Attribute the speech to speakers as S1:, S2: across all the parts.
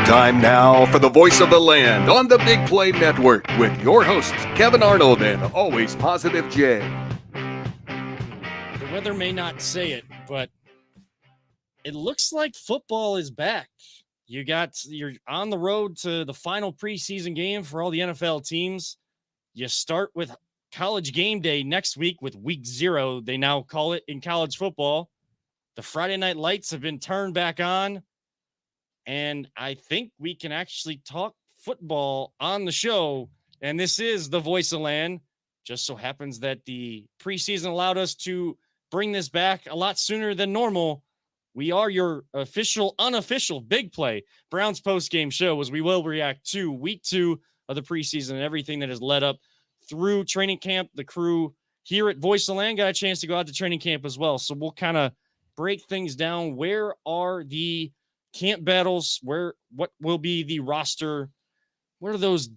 S1: Time now for the voice of the land on the Big Play Network with your hosts, Kevin Arnold and Always Positive Jay.
S2: The weather may not say it, but it looks like football is back. You're on the road to the final preseason game for all the NFL teams. You start with college game day next week with week 0. They now call it in college football. The Friday night lights have been turned back on. And I think we can actually talk football on the show. And this is the voice of land. Just so happens that the preseason allowed us to bring this back a lot sooner than normal. We are your official, unofficial Big Play Browns post-game show, as we will react to week 2 of the preseason and everything that has led up through training camp. The crew here at Voice of the Land got a chance to go out to training camp as well. So we'll kind of break things down. Where are the camp battles? What will be the roster? What are those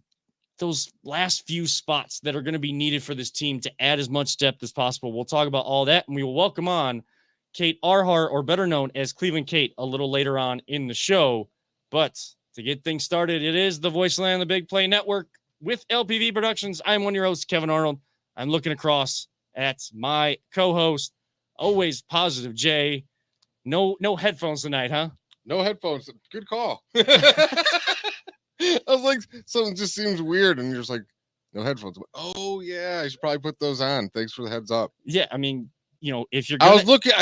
S2: last few spots that are going to be needed for this team to add as much depth as possible? We'll talk about all that, and we will welcome on Kate Arhart, or better known as Cleveland Kate, a little later on in the show. But to get things started, it is the Voice of Land, the Big Play Network with LPV Productions. I'm one of your hosts, Kevin Arnold. I'm looking across at my co-host, Always Positive Jay. No headphones tonight, huh?
S3: No headphones. Good call. I was like, something just seems weird, and you're just like, no headphones. Oh yeah, I should probably put those on. Thanks for the heads up.
S2: Yeah, I mean, if you're
S3: I was looking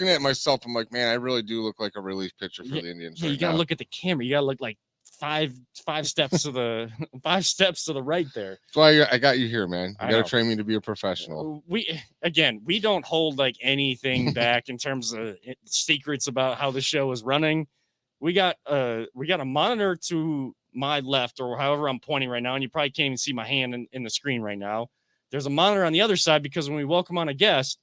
S3: at myself. I'm like, man, I really do look like a relief pitcher for the Indians.
S2: Yeah, you gotta look at the camera. You gotta look like five steps to the 5 steps to the right there.
S3: That's why I got you here, man. You gotta train me to be a professional.
S2: We don't hold like anything back in terms of secrets about how the show is running. We got a monitor to my left, or however I'm pointing right now, and you probably can't even see my hand in the screen right now. There's a monitor on the other side because when we welcome on a guest,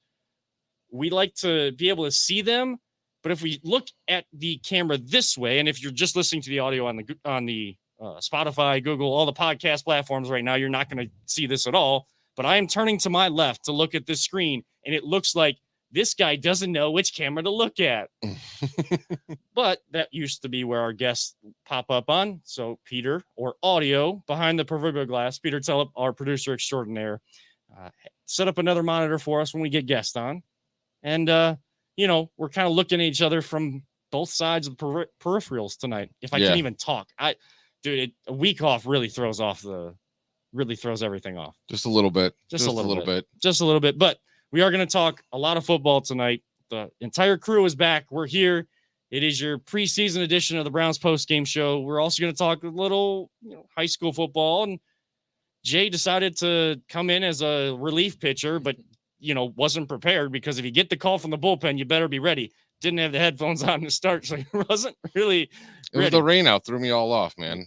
S2: we like to be able to see them. But if we look at the camera this way, and if you're just listening to the audio on the Spotify, Google, all the podcast platforms right now, you're not going to see this at all. But I am turning to my left to look at this screen, and it looks like this guy doesn't know which camera to look at. But that used to be where our guests pop up on. So Peter, or audio, behind the proverbial glass, Peter Tellup, our producer extraordinaire, set up another monitor for us when we get guests on. And, we're kind of looking at each other from both sides of the peripherals tonight. If I can even talk, a week off really throws everything off.
S3: Just a little bit.
S2: Just a little bit. But we are going to talk a lot of football tonight. The entire crew is back. We're here. It is your preseason edition of the Browns post-game show. We're also going to talk a little, high school football. And Jay decided to come in as a relief pitcher, but wasn't prepared, because if you get the call from the bullpen, you better be ready. Didn't have the headphones on to start, so he wasn't really ready.
S3: It was the rain out, threw me all off, man.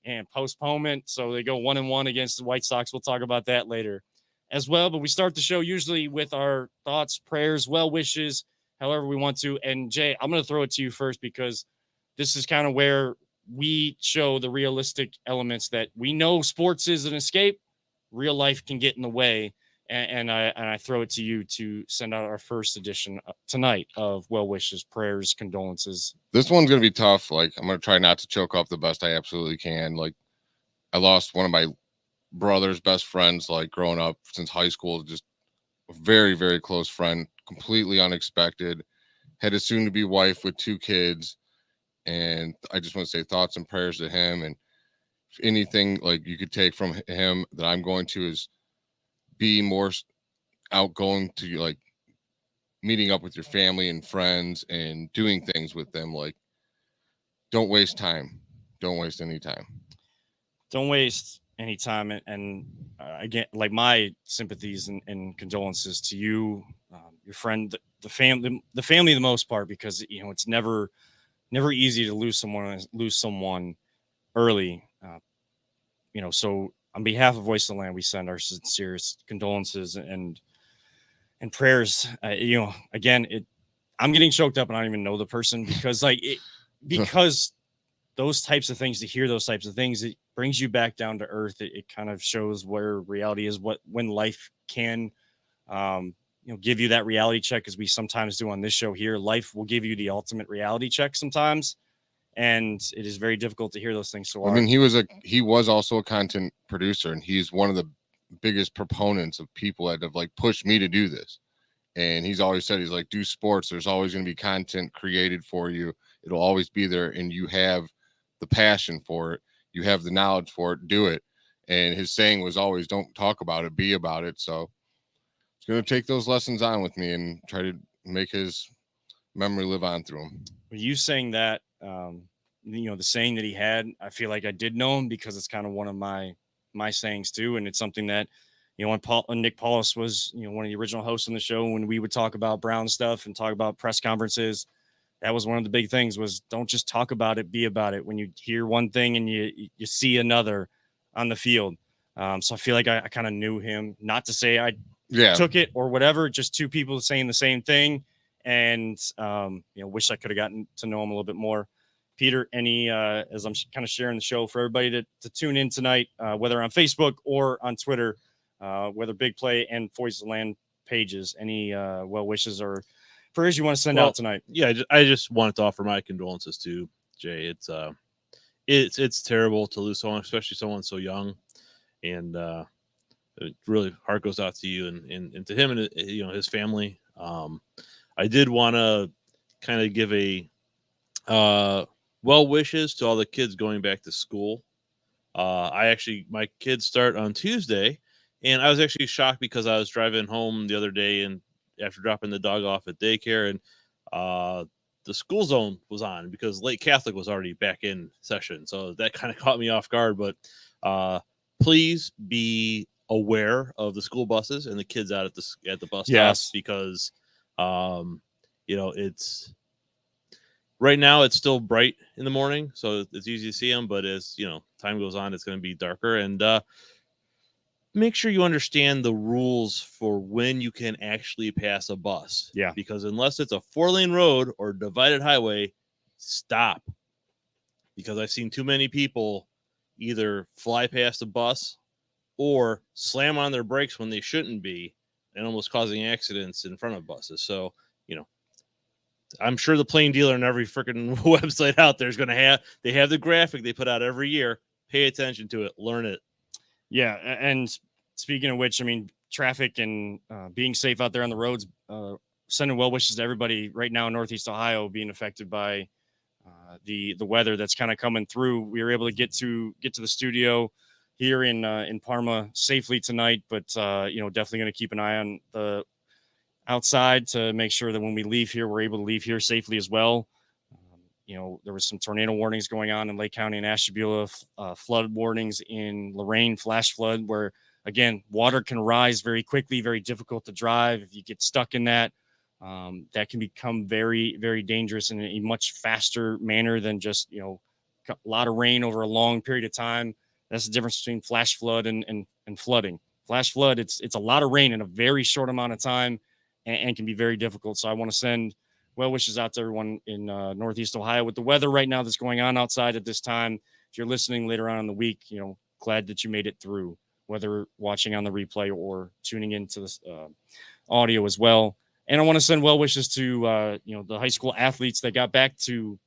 S2: And postponement, so they go 1-1 against the White Sox. We'll talk about that later as well. But we start the show usually with our thoughts, prayers, well wishes, however we want to. And Jay, I'm going to throw it to you first, because this is kind of where we show the realistic elements that we know sports is an escape. Real life can get in the way. And I throw it to you to send out our first edition tonight of well wishes, prayers, condolences.
S3: This one's going to be tough. Like, I'm going to try not to choke up the best I absolutely can. Like, I lost one of my brother's best friends, like, growing up since high school. Just a very, very close friend, completely unexpected. Had a soon-to-be wife with 2 kids. And I just want to say thoughts and prayers to him. And if anything, like, you could take from him that I'm going to is be more outgoing to, like, meeting up with your family and friends and doing things with them. Like, don't waste time. Don't waste any time.
S2: Don't waste any time. And again, like, my sympathies and condolences to you, your friend, the family, the most part, because, it's never easy to lose someone early. So on behalf of Voice of the Land, we send our sincerest condolences and prayers. Again, I'm getting choked up and I don't even know the person, because because those types of things, to hear those types of things, it brings you back down to earth. It kind of shows where reality is, when life can, give you that reality check, as we sometimes do on this show here. Life will give you the ultimate reality check sometimes. and it is very difficult to hear those things. So
S3: I mean, he was also a content producer, and he's one of the biggest proponents of people that have like pushed me to do this. And he's always said, he's like, do sports. There's always going to be content created for you. It'll always be there, and you have the passion for it. You have the knowledge for it. Do it. And his saying was always, don't talk about it, be about it. So he's going to take those lessons on with me and try to make his memory live on through him.
S2: You saying that, the saying that he had, I feel like I did know him because it's kind of one of my sayings too. And it's something that, when Nick Paulus was, one of the original hosts on the show, when we would talk about Brown stuff and talk about press conferences, that was one of the big things was don't just talk about it, be about it. When you hear one thing and you see another on the field. So I feel like I kind of knew him, not to say I took it or whatever, just two people saying the same thing. And, wish I could have gotten to know him a little bit more. Peter, any, as I'm kind of sharing the show for everybody to tune in tonight, whether on Facebook or on Twitter, whether Big Play and Voice of the Land pages, any well wishes or prayers you want to send out tonight?
S4: Yeah, I just wanted to offer my condolences to Jay. It's terrible to lose someone, especially someone so young, and it really heart goes out to you and to him and his family. I did want to kind of give a well wishes to all the kids going back to school. My kids start on Tuesday, and I was actually shocked because I was driving home the other day and after dropping the dog off at daycare, and the school zone was on because Lake Catholic was already back in session. So that kind of caught me off guard, but please be aware of the school buses and the kids out at the bus stops because it's right now it's still bright in the morning, so it's easy to see them, but as time goes on, it's going to be darker. And make sure you understand the rules for when you can actually pass a bus.
S2: Yeah.
S4: Because unless it's a 4-lane road or divided highway, stop. Because I've seen too many people either fly past a bus or slam on their brakes when they shouldn't be and almost causing accidents in front of buses. So, I'm sure the Plain Dealer and every freaking website out there is going to they have the graphic they put out every year. Pay attention to it. Learn it.
S2: Yeah, and speaking of which, I mean, traffic and being safe out there on the roads, sending well wishes to everybody right now in Northeast Ohio being affected by the weather that's kind of coming through. We were able to get to the studio here in Parma safely tonight, but definitely going to keep an eye on the outside to make sure that when we leave here, we're able to leave here safely as well. There was some tornado warnings going on in Lake County and Ashtabula, flood warnings in Lorain, flash flood, where, again, water can rise very quickly, very difficult to drive. If you get stuck in that, that can become very, very dangerous in a much faster manner than just, a lot of rain over a long period of time. That's the difference between flash flood and flooding. Flash flood, it's a lot of rain in a very short amount of time and can be very difficult. So I want to send well wishes out to everyone in Northeast Ohio with the weather right now that's going on outside at this time. If you're listening later on in the week, glad that you made it through, whether watching on the replay or tuning into this audio as well. And I want to send well wishes to, the high school athletes that got back to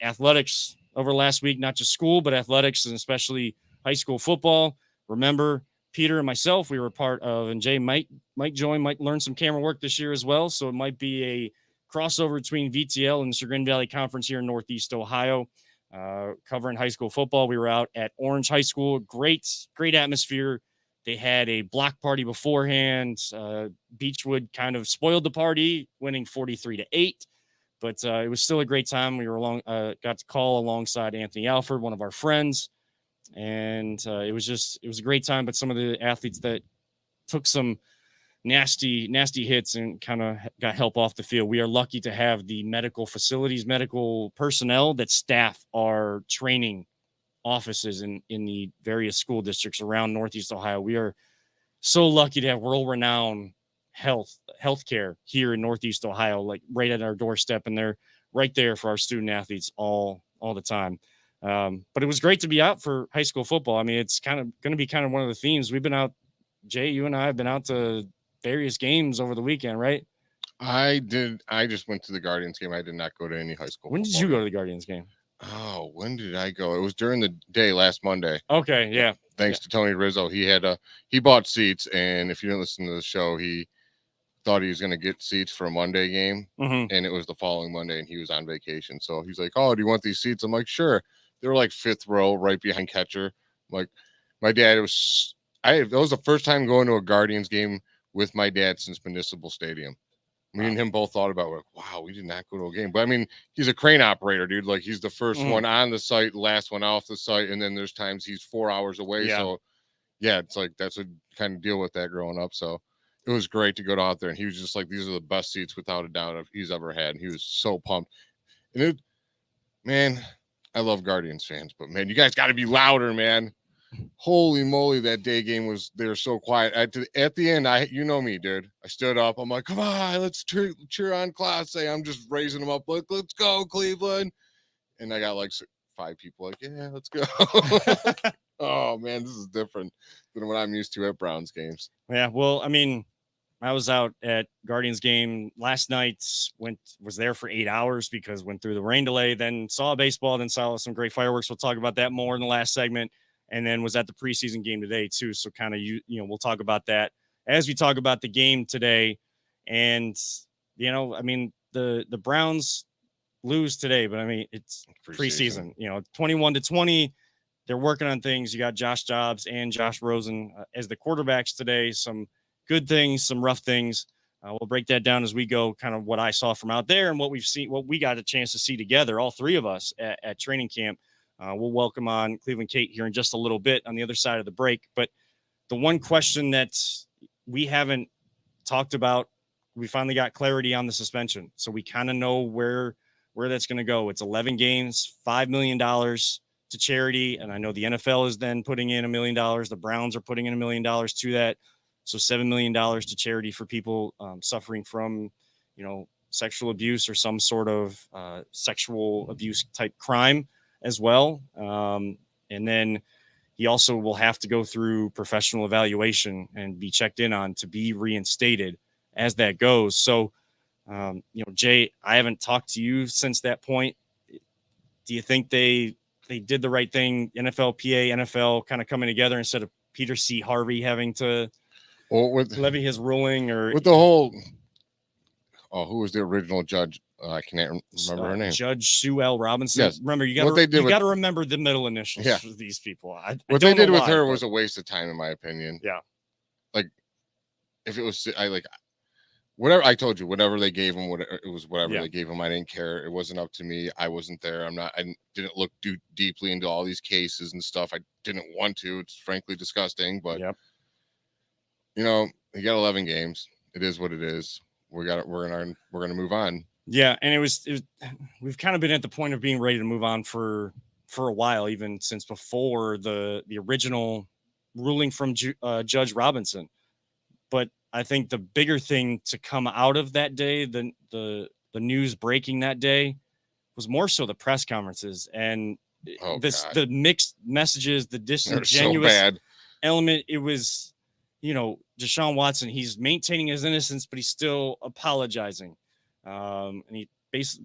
S2: athletics over last week, not just school, but athletics and especially high school football. Remember, Peter and myself, we were part of, and Jay might learn some camera work this year as well. So it might be a crossover between VTL and the Chagrin Valley Conference here in Northeast Ohio, covering high school football. We were out at Orange High School. Great atmosphere. They had a block party beforehand. Beechwood kind of spoiled the party, winning 43-8, but it was still a great time. We were got to call alongside Anthony Alford, one of our friends, and it was a great time. But some of the athletes that took some nasty hits and kind of got help off the field. We are lucky to have the medical facilities, medical personnel that staff our training offices in the various school districts around Northeast Ohio. We are so lucky to have world-renowned healthcare here in Northeast Ohio, like right at our doorstep, and they're right there for our student athletes all the time. But it was great to be out for high school football. I mean, it's kind of going to be kind of one of the themes. We've been out, Jay, you and I have been out to various games over the weekend, right?
S3: I did. I just went to the Guardians game. I did not go to any high school.
S2: When did you go to the Guardians game?
S3: Oh, when did I go? It was during the day last Monday.
S2: Okay, yeah.
S3: Thanks to Tony Rizzo. He bought seats, and if you didn't listen to the show, he thought he was going to get seats for a Monday game,
S2: Mm-hmm.
S3: and it was the following Monday, and he was on vacation. So he's like, "Oh, do you want these seats?" I'm like, "Sure." They were like 5th row, right behind catcher. I'm like, my dad that was the first time going to a Guardians game with my dad since Municipal Stadium. Me and him both thought about it. Wow, we did not go to a game. But I mean, he's a crane operator, dude. Like he's the first one on the site, last one off the site, and then there's times he's 4 hours away.
S2: Yeah.
S3: So yeah, it's like that's a kind of deal with that growing up. So it was great to go out there, and he was just like, these are the best seats without a doubt he's ever had. And he was so pumped. And man, I love Guardians fans, but man, you guys got to be louder, man. Holy moly, that day game they were so quiet. At the end, you know me, dude. I stood up. I'm like, come on, let's cheer on Clase. I'm just raising them up. Let's go, Cleveland. And I got like 5 people like, yeah, let's go. Oh man, this is different than what I'm used to at Browns games.
S2: Yeah, well, I mean, I was out at Guardians game last night, was there for 8 hours because went through the rain delay, then saw baseball, then saw some great fireworks. We'll talk about that more in the last segment. And then was at the preseason game today too. So kind of, we'll talk about that as we talk about the game today. And, I mean, the Browns lose today, but I mean, it's preseason, 21-20. They're working on things. You got Josh Dobbs and Josh Rosen as the quarterbacks today. Some good things, some rough things. We'll break that down as we go, kind of what I saw from out there and what we've seen, what we got a chance to see together, all 3 of us at training camp. We'll welcome on Cleveland Kate here in just a little bit on the other side of the break. But the one question that we haven't talked about, we finally got clarity on the suspension. So we kind of know where that's going to go. It's 11 games, $5 million to charity. And I know the NFL is then putting in $1 million. The Browns are putting in $1 million to that. So $7 million to charity for people suffering from, sexual abuse or some sort of sexual abuse type crime as well. And then he also will have to go through professional evaluation and be checked in on to be reinstated as that goes. So, Jay, I haven't talked to you since that point. Do you think they did the right thing? NFLPA, NFL kind of coming together instead of Peter C. Harvey having to levy his ruling, or
S3: with the whole, who was the original judge? I can't remember her name.
S2: Judge Sue L. Robinson.
S3: Yes.
S2: Remember, you got to remember the middle initials for these people.
S3: What they did with her was a waste of time, in my opinion.
S2: Yeah.
S3: Like, if it was, whatever I told you, whatever they gave him, whatever they gave him, I didn't care. It wasn't up to me. I wasn't there. I didn't look deeply into all these cases and stuff. I didn't want to. It's frankly disgusting, but you got 11 games. It is what it is. We're gonna move on.
S2: Yeah, and it was we've kind of been at the point of being ready to move on for a while, even since before the original ruling from Judge Robinson. But I think the bigger thing to come out of that day, the news breaking that day, was more so the press conferences and the mixed messages, the disingenuous element. It was, Deshaun Watson, he's maintaining his innocence, but he's still apologizing. And he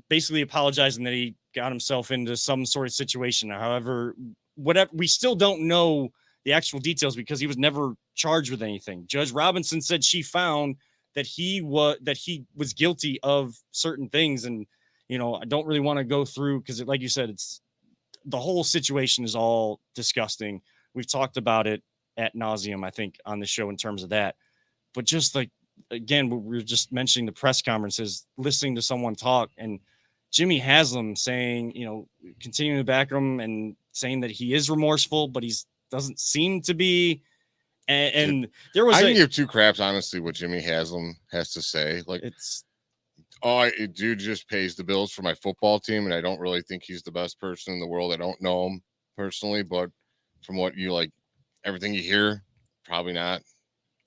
S2: basically apologizing that he got himself into some sort of situation. However, whatever, we still don't know the actual details because he was never charged with anything. Judge Robinson said she found that he was guilty of certain things. And, I don't really want to go through because, like you said, it's the whole situation is all disgusting. We've talked about it ad nauseum, I think, on the show in terms of that. But just like, again, we were just mentioning the press conferences, listening to someone talk, and Jimmy Haslam saying, continuing to back him and saying that he is remorseful, but he doesn't seem to be. And there was
S3: I can give 2 craps, honestly, what Jimmy Haslam has to say. Like, dude just pays the bills for my football team, and I don't really think he's the best person in the world. I don't know him personally, but from what everything you hear, probably not.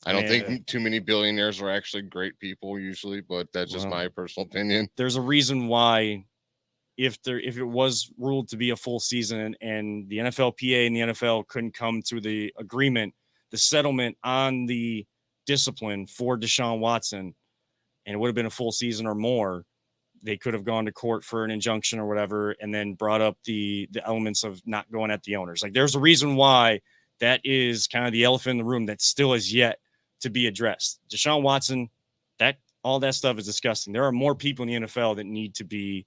S3: I don't think too many billionaires are actually great people usually, but that's just my personal opinion.
S2: There's a reason why, if it was ruled to be a full season and the NFLPA and the NFL couldn't come to the agreement, the settlement on the discipline for Deshaun Watson, and it would have been a full season or more, they could have gone to court for an injunction or whatever, and then brought up the elements of not going at the owners. Like, there's a reason why that is kind of the elephant in the room that still is yet to be addressed. Deshaun Watson, all that stuff is disgusting. There are more people in the NFL that need to be,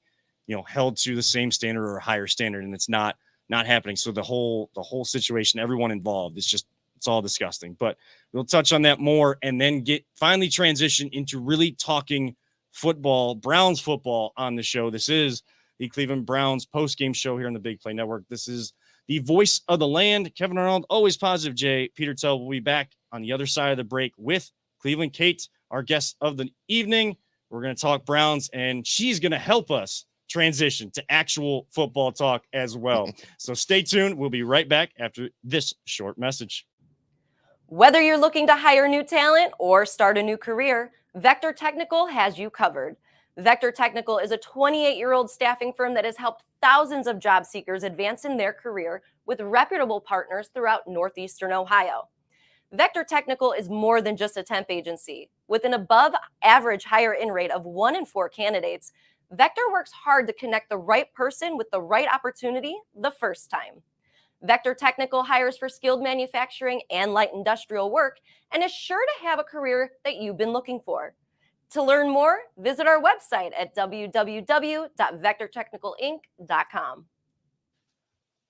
S2: held to the same standard or a higher standard, and it's not happening. So the whole situation, everyone involved, it's all disgusting. But we'll touch on that more, and then finally transition into really talking football, Browns football on the show. This is the Cleveland Browns post-game show here on the Big Play Network. This is the voice of the land, Kevin Arnold, always positive Jay. Peter Tell will be back on the other side of the break with Cleveland Kate, our guest of the evening. We're going to talk Browns, and she's going to help us transition to actual football talk as well. So stay tuned. We'll be right back after this short message.
S5: Whether you're looking to hire new talent or start a new career, Vector Technical has you covered. Vector Technical is a 28-year-old staffing firm that has helped thousands of job seekers advance in their career with reputable partners throughout Northeastern Ohio. Vector Technical is more than just a temp agency. With an above-average hire-in rate of 1 in 4 candidates, Vector works hard to connect the right person with the right opportunity the first time. Vector Technical hires for skilled manufacturing and light industrial work and is sure to have a career that you've been looking for. To learn more, visit our website at www.vectortechnicalinc.com.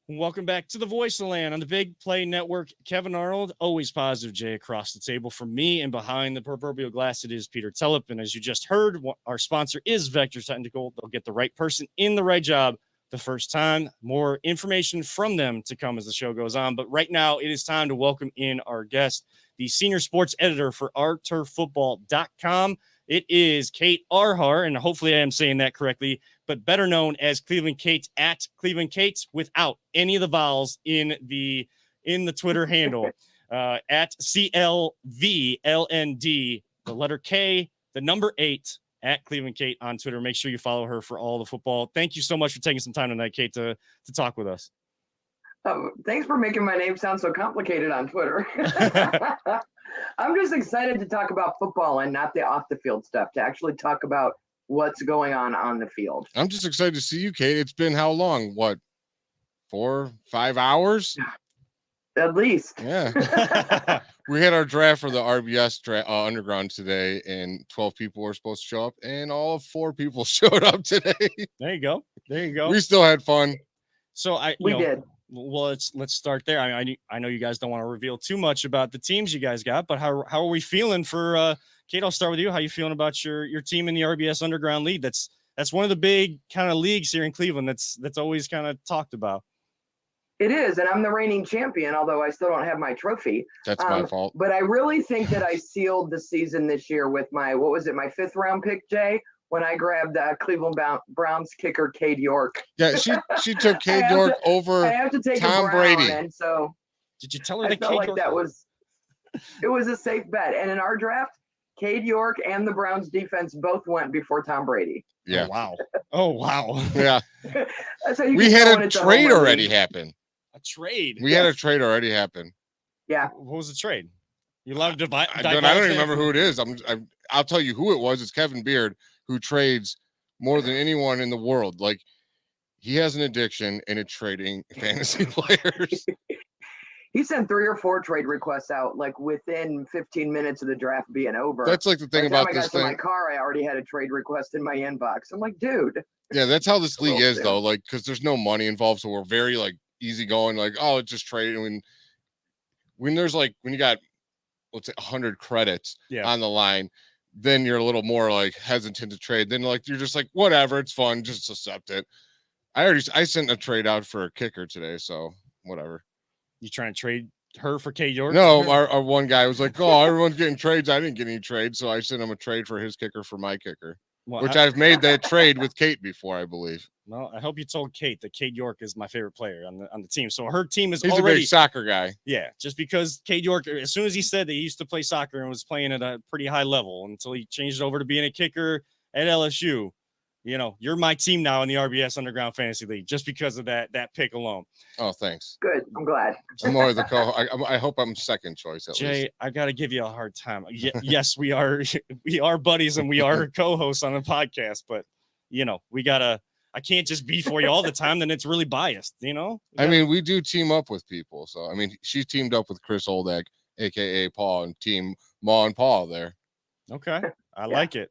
S2: Welcome back to the Voice of the Land on the Big Play Network. Kevin Arnold, always positive Jay across the table from me, and behind the proverbial glass, it is Peter Tellep. And as you just heard, our sponsor is Vector Technical. They'll get the right person in the right job the first time. More information from them to come as the show goes on. But right now, it is time to welcome in our guest, the senior sports editor for ourturffootball.com. It is Kate Arhar, and hopefully I am saying that correctly, but better known as Cleveland Kate at Cleveland Kate without any of the vowels in the Twitter handle at CLVLND, the letter K, the number 8 at Cleveland Kate on Twitter. Make sure you follow her for all the football. Thank you so much for taking some time tonight, Kate, to talk with us.
S6: Thanks for making my name sound so complicated on Twitter. I'm just excited to talk about football and not the off the field stuff, to actually talk about what's going on the field.
S3: I'm just excited to see you, Kate. It's been how long? What, 4-5 hours?
S6: At least.
S3: Yeah. We had our draft for the RBS underground today, and 12 people were supposed to show up, and all of 4 people showed up today.
S2: There you go.
S3: We still had fun.
S2: So
S6: we did.
S2: Well, let's start there. I know you guys don't want to reveal too much about the teams you guys got, but how are we feeling for Kate? I'll start with you. How you feeling about your team in the RBS Underground League? That's one of the big kind of leagues here in Cleveland. That's always kind of talked about.
S6: It is, and I'm the reigning champion, although I still don't have my trophy.
S3: That's my fault.
S6: But I really think that I sealed the season this year with my 5th round pick, Jay, when I grabbed Cleveland Browns kicker Cade York.
S3: Yeah, she took Cade York over Tom Brady.
S6: And so
S2: did you tell her that
S6: felt
S2: Cade
S6: like
S2: York?
S6: it was a safe bet. And in our draft, Cade York and the Browns defense both went before Tom Brady.
S3: Yeah.
S2: Oh wow.
S3: Yeah.
S6: So
S3: we had a trade already happen.
S2: A trade.
S3: We had a trade already happen.
S6: Yeah.
S2: What was the trade? You allowed to divide?
S3: I don't even remember who it is. I'll tell you who it was. It's Kevin Beard, who trades more than anyone in the world. Like, he has an addiction in trading fantasy players.
S6: He sent 3 or 4 trade requests out like within 15 minutes of the draft being over.
S3: That's like the thing about
S6: this thing. My car, I already had a trade request in my inbox. I'm like, dude.
S3: Yeah, that's how this league is, though. Like, because there's no money involved, so we're very like easygoing. Like, oh, it's just trading. When there's like when you got, let's say, 100 credits on the line, then you're a little more like hesitant to trade. Then like you're just like, whatever, it's fun, just accept it. I sent a trade out for a kicker today, so whatever.
S2: You trying to trade her for Cade York?
S3: No, our one guy was like, oh, everyone's getting trades. I didn't get any trades, so I sent him a trade for his kicker for my kicker. Well, which I've made that trade with Kate before, I believe.
S2: Well, I hope you told Kate that Cade York is my favorite player on the team. So her team is
S3: He's
S2: already
S3: a big soccer guy.
S2: Yeah, just because Cade York, as soon as he said that he used to play soccer and was playing at a pretty high level until he changed over to being a kicker at LSU. You know, you're my team now in the RBS Underground Fantasy League just because of that pick alone.
S3: Oh, thanks.
S6: Good. I'm glad.
S3: I'm more the I hope I'm second choice at
S2: Jay,
S3: least.
S2: I got to give you a hard time. Yes, we are buddies and we are co-hosts on the podcast, but I can't just be for you all the time. Then it's really biased,
S3: I mean, we do team up with people. So, I mean, she teamed up with Chris Oldak, AKA Paul, and team Ma and Paul there.
S2: Okay. I like it.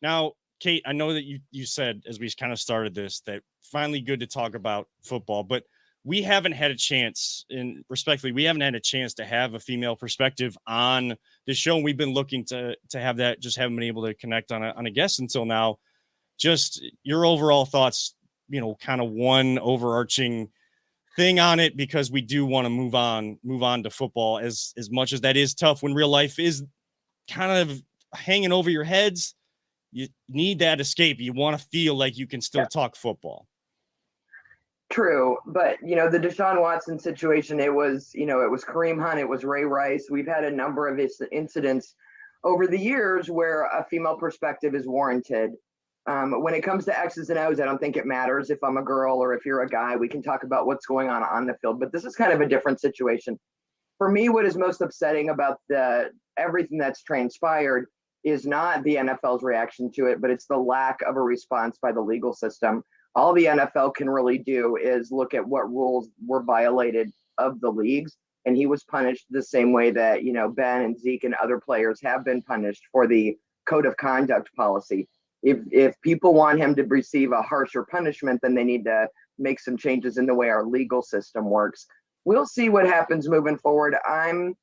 S2: Now, Kate, I know that you said, as we kind of started this, that finally good to talk about football, but we haven't had a chance, and respectfully, we haven't had a chance to have a female perspective on the show. And we've been looking to have that, just haven't been able to connect on a guest until now. Just your overall thoughts, kind of one overarching thing on it, because we do want to move on to football, as much as that is tough when real life is kind of hanging over your heads. You need that escape. You want to feel like you can still talk football.
S6: True, but the Deshaun Watson situation, it was Kareem Hunt, it was Ray Rice. We've had a number of incidents over the years where a female perspective is warranted. When it comes to X's and O's, I don't think it matters if I'm a girl or if you're a guy. We can talk about what's going on the field, but this is kind of a different situation. For me, what is most upsetting about everything that's transpired is not the NFL's reaction to it, but it's the lack of a response by the legal system. All the NFL can really do is look at what rules were violated of the leagues, and he was punished the same way that Ben and Zeke and other players have been punished for the code of conduct policy. If people want him to receive a harsher punishment, then they need to make some changes in the way our legal system works. We'll see what happens moving forward. I'm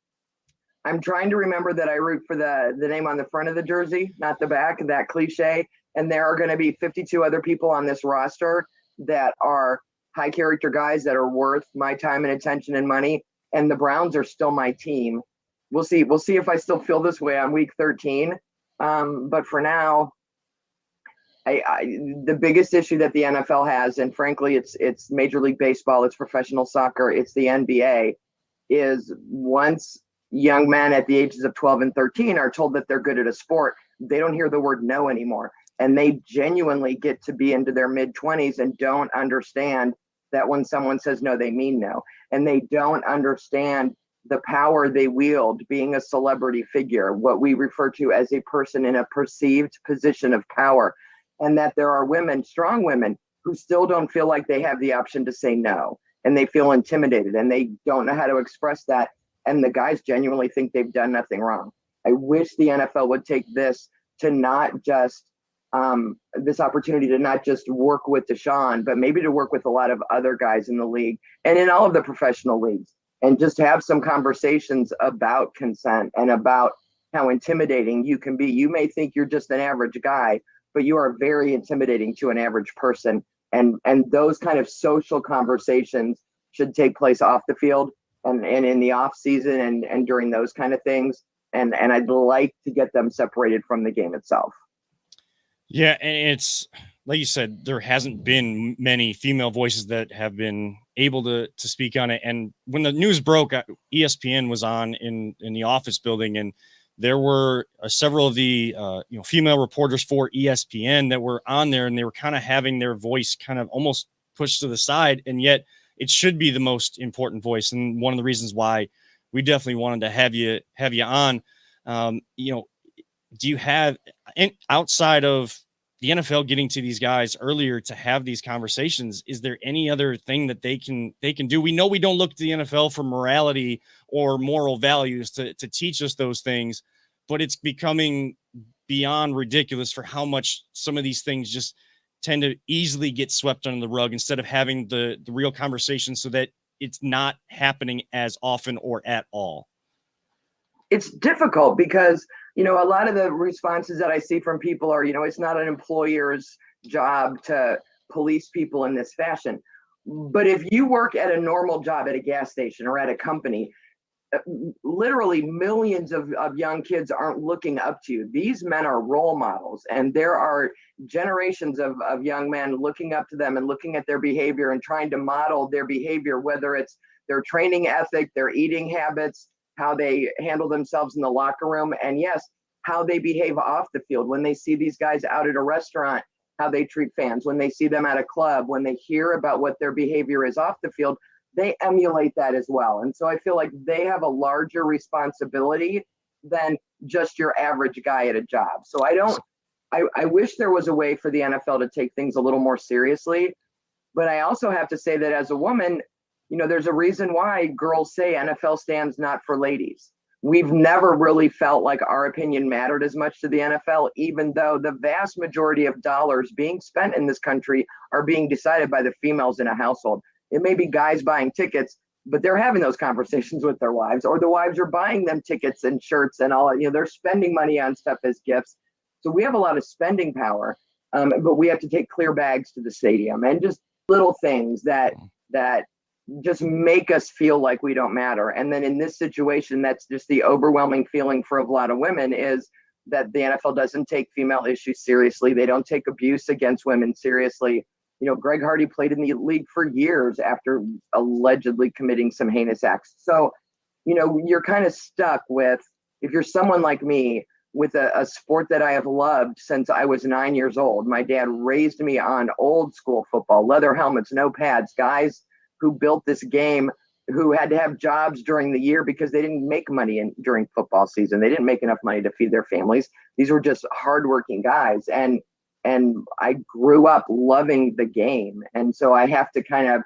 S6: trying to remember that I root for the name on the front of the jersey, not the back, that cliche. And there are going to be 52 other people on this roster that are high character guys that are worth my time and attention and money. And the Browns are still my team. We'll see. We'll see if I still feel this way on week 13. But for now, the biggest issue that the NFL has, and frankly, it's Major League Baseball, it's professional soccer, it's the NBA, is once young men at the ages of 12 and 13 are told that they're good at a sport, they don't hear the word no anymore. And they genuinely get to be into their mid-20s and don't understand that when someone says no, they mean no. And they don't understand the power they wield being a celebrity figure, what we refer to as a person in a perceived position of power. And that there are women, strong women, who still don't feel like they have the option to say no. And they feel intimidated and they don't know how to express that. And the guys genuinely think they've done nothing wrong. I wish the NFL would take this to not just this opportunity to not just work with Deshaun, but maybe to work with a lot of other guys in the league and in all of the professional leagues, and just have some conversations about consent and about how intimidating you can be. You may think you're just an average guy, but you are very intimidating to an average person. And those kind of social conversations should take place off the field and in the off season and during those kind of things. And I'd like to get them separated from the game itself.
S2: Yeah, and it's like you said, there hasn't been many female voices that have been able to speak on it. And when the news broke, ESPN was on in the office building, and there were several of the female reporters for ESPN that were on there, and they were kind of having their voice kind of almost pushed to the side, and yet it should be the most important voice. And one of the reasons why we definitely wanted to have you on, do you have, outside of the NFL getting to these guys earlier to have these conversations, is there any other thing that they can do? We know we don't look to the NFL for morality or moral values to teach us those things, but it's becoming beyond ridiculous for how much some of these things just tend to easily get swept under the rug instead of having the real conversation, so that it's not happening as often or at all.
S6: It's difficult because, a lot of the responses that I see from people are, it's not an employer's job to police people in this fashion. But if you work at a normal job at a gas station or at a company, literally millions of young kids aren't looking up to you. These men are role models, and there are generations of young men looking up to them and looking at their behavior and trying to model their behavior, whether it's their training ethic, their eating habits, how they handle themselves in the locker room, and yes, how they behave off the field. When they see these guys out at a restaurant, how they treat fans, when they see them at a club, when they hear about what their behavior is off the field, they emulate that as well. And so I feel like they have a larger responsibility than just your average guy at a job. So I I wish there was a way for the NFL to take things a little more seriously. But I also have to say that as a woman, there's a reason why girls say NFL stands not for ladies. We've never really felt like our opinion mattered as much to the NFL, even though the vast majority of dollars being spent in this country are being decided by the females in a household. It may be guys buying tickets, but they're having those conversations with their wives, or the wives are buying them tickets and shirts and all. They're spending money on stuff as gifts. So we have a lot of spending power, but we have to take clear bags to the stadium and just little things that just make us feel like we don't matter. And then in this situation, that's just the overwhelming feeling for a lot of women, is that the NFL doesn't take female issues seriously. They don't take abuse against women seriously. Greg Hardy played in the league for years after allegedly committing some heinous acts. So, you're kind of stuck with, if you're someone like me, with a sport that I have loved since I was 9 years old. My dad raised me on old school football, leather helmets, no pads, guys who built this game, who had to have jobs during the year because they didn't make money during football season. They didn't make enough money to feed their families. These were just hardworking guys. And I grew up loving the game. And so I have to kind of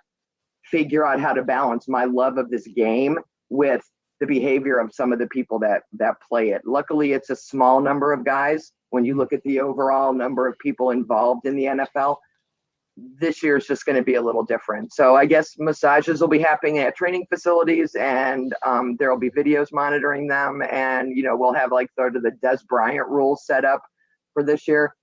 S6: figure out how to balance my love of this game with the behavior of some of the people that play it. Luckily, it's a small number of guys. When you look at the overall number of people involved in the NFL, this year is just going to be a little different. So I guess massages will be happening at training facilities, and there will be videos monitoring them. And, we'll have like sort of the Des Bryant rules set up for this year.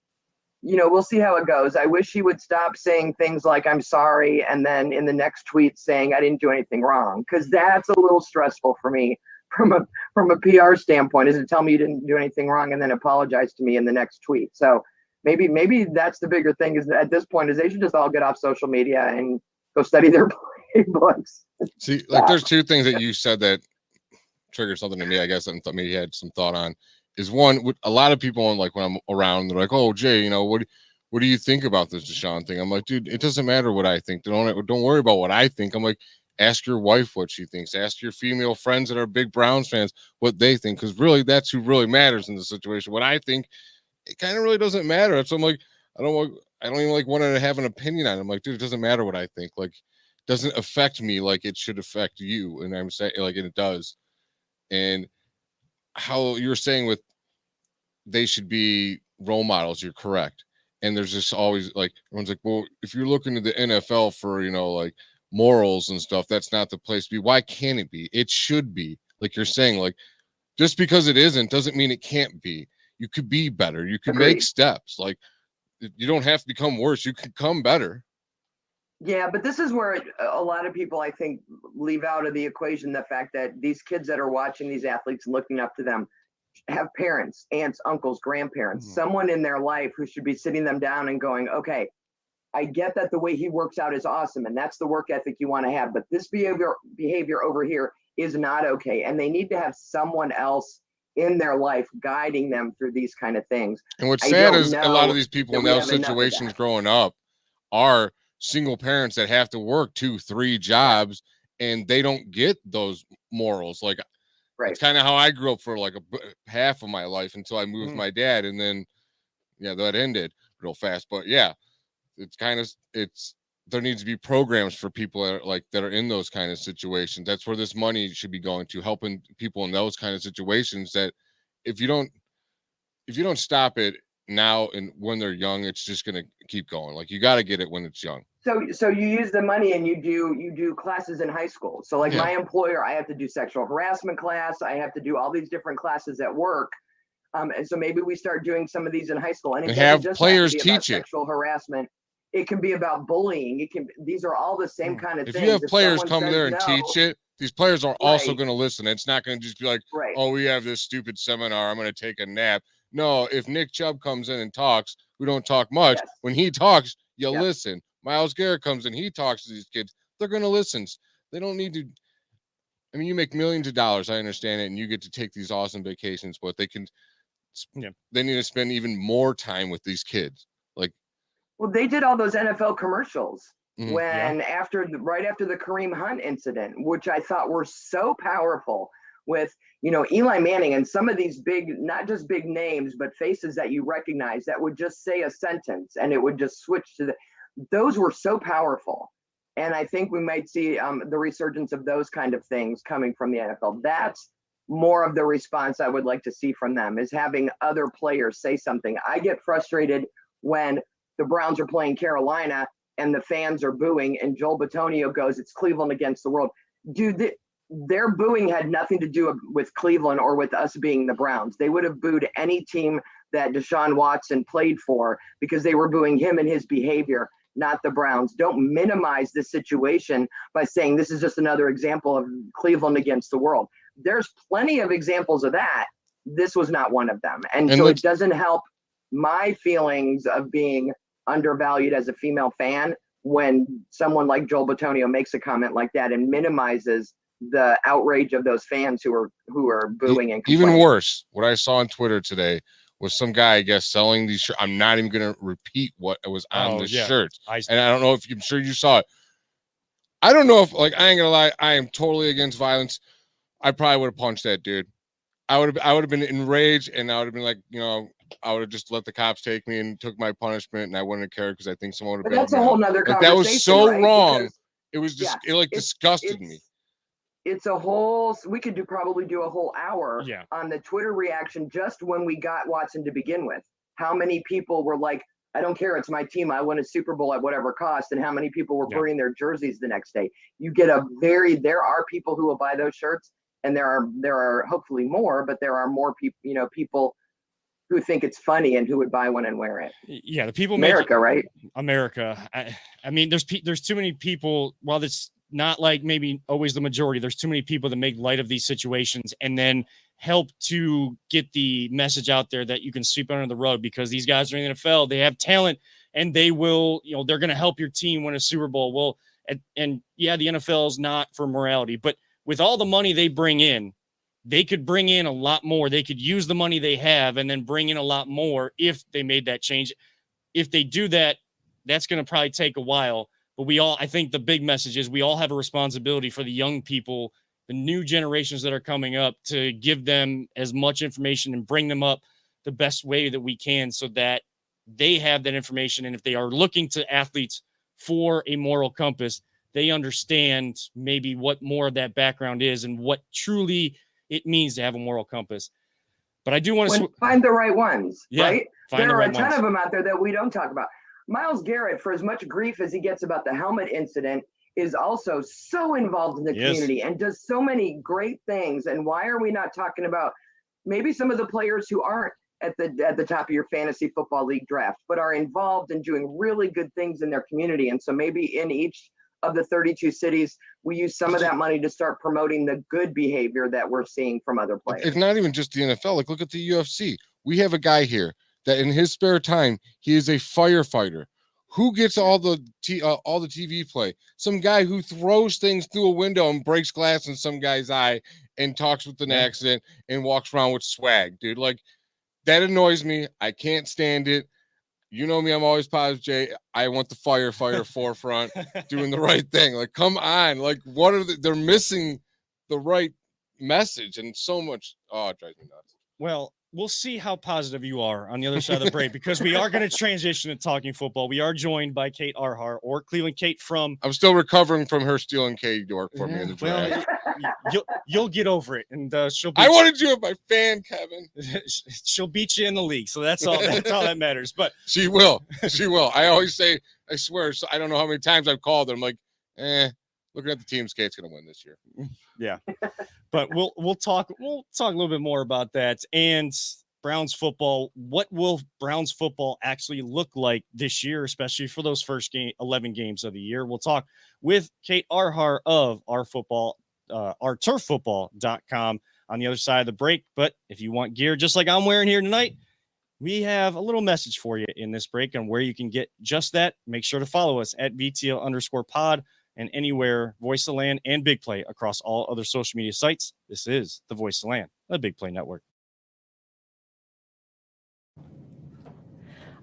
S6: We'll see how it goes. I wish he would stop saying things like, I'm sorry, and then in the next tweet saying I didn't do anything wrong, because that's a little stressful for me from a PR standpoint, is to tell me you didn't do anything wrong and then apologize to me in the next tweet. So maybe that's the bigger thing, is at this point, is they should just all get off social media and go study their playbooks.
S3: See, there's two things that you said that triggered something to me, I guess, and maybe you had some thought on. Is one, with a lot of people, when I'm around, they're like, "Oh, Jay, what do you think about this Deshaun thing?" I'm like, dude, it doesn't matter what I think. Don't worry about what I think. I'm like, ask your wife what she thinks. Ask your female friends that are big Browns fans what they think, because really, that's who really matters in the situation. What I think, it kind of really doesn't matter. So I'm like, I don't even want to have an opinion on it. I'm like, dude, it doesn't matter what I think. Like, it doesn't affect me like it should affect you. And I'm saying, and it does. And how you're saying with, they should be role models, you're correct. And there's just always everyone's like, well, if you're looking to the NFL for morals and stuff, that's not the place to be. Why can't it be? It should be. Like you're saying, just because it isn't doesn't mean it can't be. You could be better. You could make steps. You don't have to become worse. You could come better.
S6: Yeah, but this is where a lot of people, I think, leave out of the equation the fact that these kids that are watching these athletes and looking up to them have parents, aunts, uncles, grandparents, someone in their life who should be sitting them down and going, okay, I get that the way he works out is awesome, and that's the work ethic you want to have, but this behavior over here is not okay. And they need to have someone else in their life guiding them through these kind of things.
S3: And what's sad is a lot of these people in those situations growing up are single parents that have to work 2-3 jobs, and they don't get those morals. It's kind of how I grew up for half of my life until I moved with my dad, and then that ended real fast. But yeah, there needs to be programs for people that are in those kind of situations. That's where this money should be going to, helping people in those kind of situations. That if you don't stop it now and when they're young, it's just going to keep going. You got to get it when it's young.
S6: So you use the money and you do classes in high school. So my employer, I have to do sexual harassment class. I have to do all these different classes at work. And so maybe we start doing some of these in high school, and
S3: have players teach it.
S6: Sexual harassment. It can be about bullying. These are all the same kind of things.
S3: If you have players come there and teach it, these players are also going to listen. It's not going to just be like, oh, we have this stupid seminar, I'm going to take a nap. No, if Nick Chubb comes in and talks, we don't talk much. Yes. When he talks, you listen. Myles Garrett comes in, he talks to these kids. They're going to listen. They don't need to. I mean, you make millions of dollars. I understand it. And you get to take these awesome vacations, but they need to spend even more time with these kids.
S6: Well, they did all those NFL commercials right after the Kareem Hunt incident, which I thought were so powerful, with Eli Manning and some of these big, not just big names, but faces that you recognize that would just say a sentence and it would just switch to those were so powerful. And I think we might see the resurgence of those kind of things coming from the NFL. That's more of the response I would like to see from them, is having other players say something. I get frustrated when the Browns are playing Carolina and the fans are booing and Joel Bitonio goes, "It's Cleveland against the world." Dude, their booing had nothing to do with Cleveland or with us being the Browns. They would have booed any team that Deshaun Watson played for because they were booing him and his behavior, not the Browns. Don't minimize this situation by saying this is just another example of Cleveland against the world. There's plenty of examples of that. This was not one of them. And so it doesn't help my feelings of being undervalued as a female fan when someone like Joel Bitonio makes a comment like that and minimizes the outrage of those fans who are booing and complaining.
S3: Even worse, what I saw on Twitter today was some guy, I guess, selling these shirts. I'm not even going to repeat what was on the shirts. And I don't know if I'm sure you saw it. I don't know if, like, I ain't going to lie, I am totally against violence. I probably would have punched that dude. I would have been enraged, and I would have been like, I would have just let the cops take me and took my punishment, and I wouldn't have cared because I think someone would have been.
S6: That's a whole nother conversation.
S3: That was so wrong.
S6: Because,
S3: it was just it disgusted me.
S6: It's a whole. We could probably do a whole hour on the Twitter reaction just when we got Watson to begin with. How many people were like, "I don't care, it's my team. I win a Super Bowl at whatever cost," and how many people were burning their jerseys the next day. You get there are people who will buy those shirts, and there are hopefully more, but there are more people, people who think it's funny and who would buy one and wear it.
S2: Yeah, the people
S6: right?
S2: America. I mean, there's too many people. While it's not like maybe always the majority, there's too many people that make light of these situations and then help to get the message out there that you can sweep under the rug because these guys are in the NFL. They have talent and they will, they're going to help your team win a Super Bowl. Well, and the NFL is not for morality, but with all the money they bring in, they could bring in a lot more. They could use the money they have and then bring in a lot more if they made that change. If they do that, that's going to probably take a while. But I think the big message is we all have a responsibility for the young people, the new generations that are coming up, to give them as much information and bring them up the best way that we can so that they have that information. And if they are looking to athletes for a moral compass, they understand maybe what more of that background is and what truly it means to have a moral compass. But I do want to
S6: find the right ones, right?
S2: There
S6: are a ton of them out there that we don't talk about. Myles Garrett, for as much grief as he gets about the helmet incident, is also so involved in the community and does so many great things. And why are we not talking about maybe some of the players who aren't at the top of your fantasy football league draft, but are involved in doing really good things in their community? And so maybe in each of the 32 cities, we use some of that money to start promoting the good behavior that we're seeing from other players.
S3: It's not even just the NFL. Like, look at the UFC. We have a guy here that in his spare time, he is a firefighter. Who gets all the TV play? Some guy who throws things through a window and breaks glass in some guy's eye and talks with an accident and walks around with swag, dude. Like, that annoys me. I can't stand it. You know me, I'm always positive, Jay. I want the firefighter forefront doing the right thing. Like, come on. Like, they're missing the right message and so much. Oh, it drives me nuts.
S2: Well, we'll see how positive you are on the other side of the break because we are going to transition to talking football. We are joined by Kate Arhar, or Cleveland Kate from.
S3: I'm still recovering from her stealing Katie York for me in the draft.
S2: You'll get over it, and she'll.
S3: I wanted you as my fan, Kevin.
S2: She'll beat you in the league, so that's all. That's all that matters. But
S3: she will. She will. I always say, I swear. So I don't know how many times I've called her. I'm like, looking at the team, Kate's going to win this year.
S2: Yeah, but we'll talk a little bit more about that and Browns football. What will Browns football actually look like this year, especially for those first 11 games of the year? We'll talk with Kate Arhar of ourturffootball.com on the other side of the break. But if you want gear just like I'm wearing here tonight, we have a little message for you in this break on where you can get just that. Make sure to follow us at VTL_pod and anywhere Voice of the Land and Big Play across all other social media sites. This is the Voice of the Land, the Big Play Network.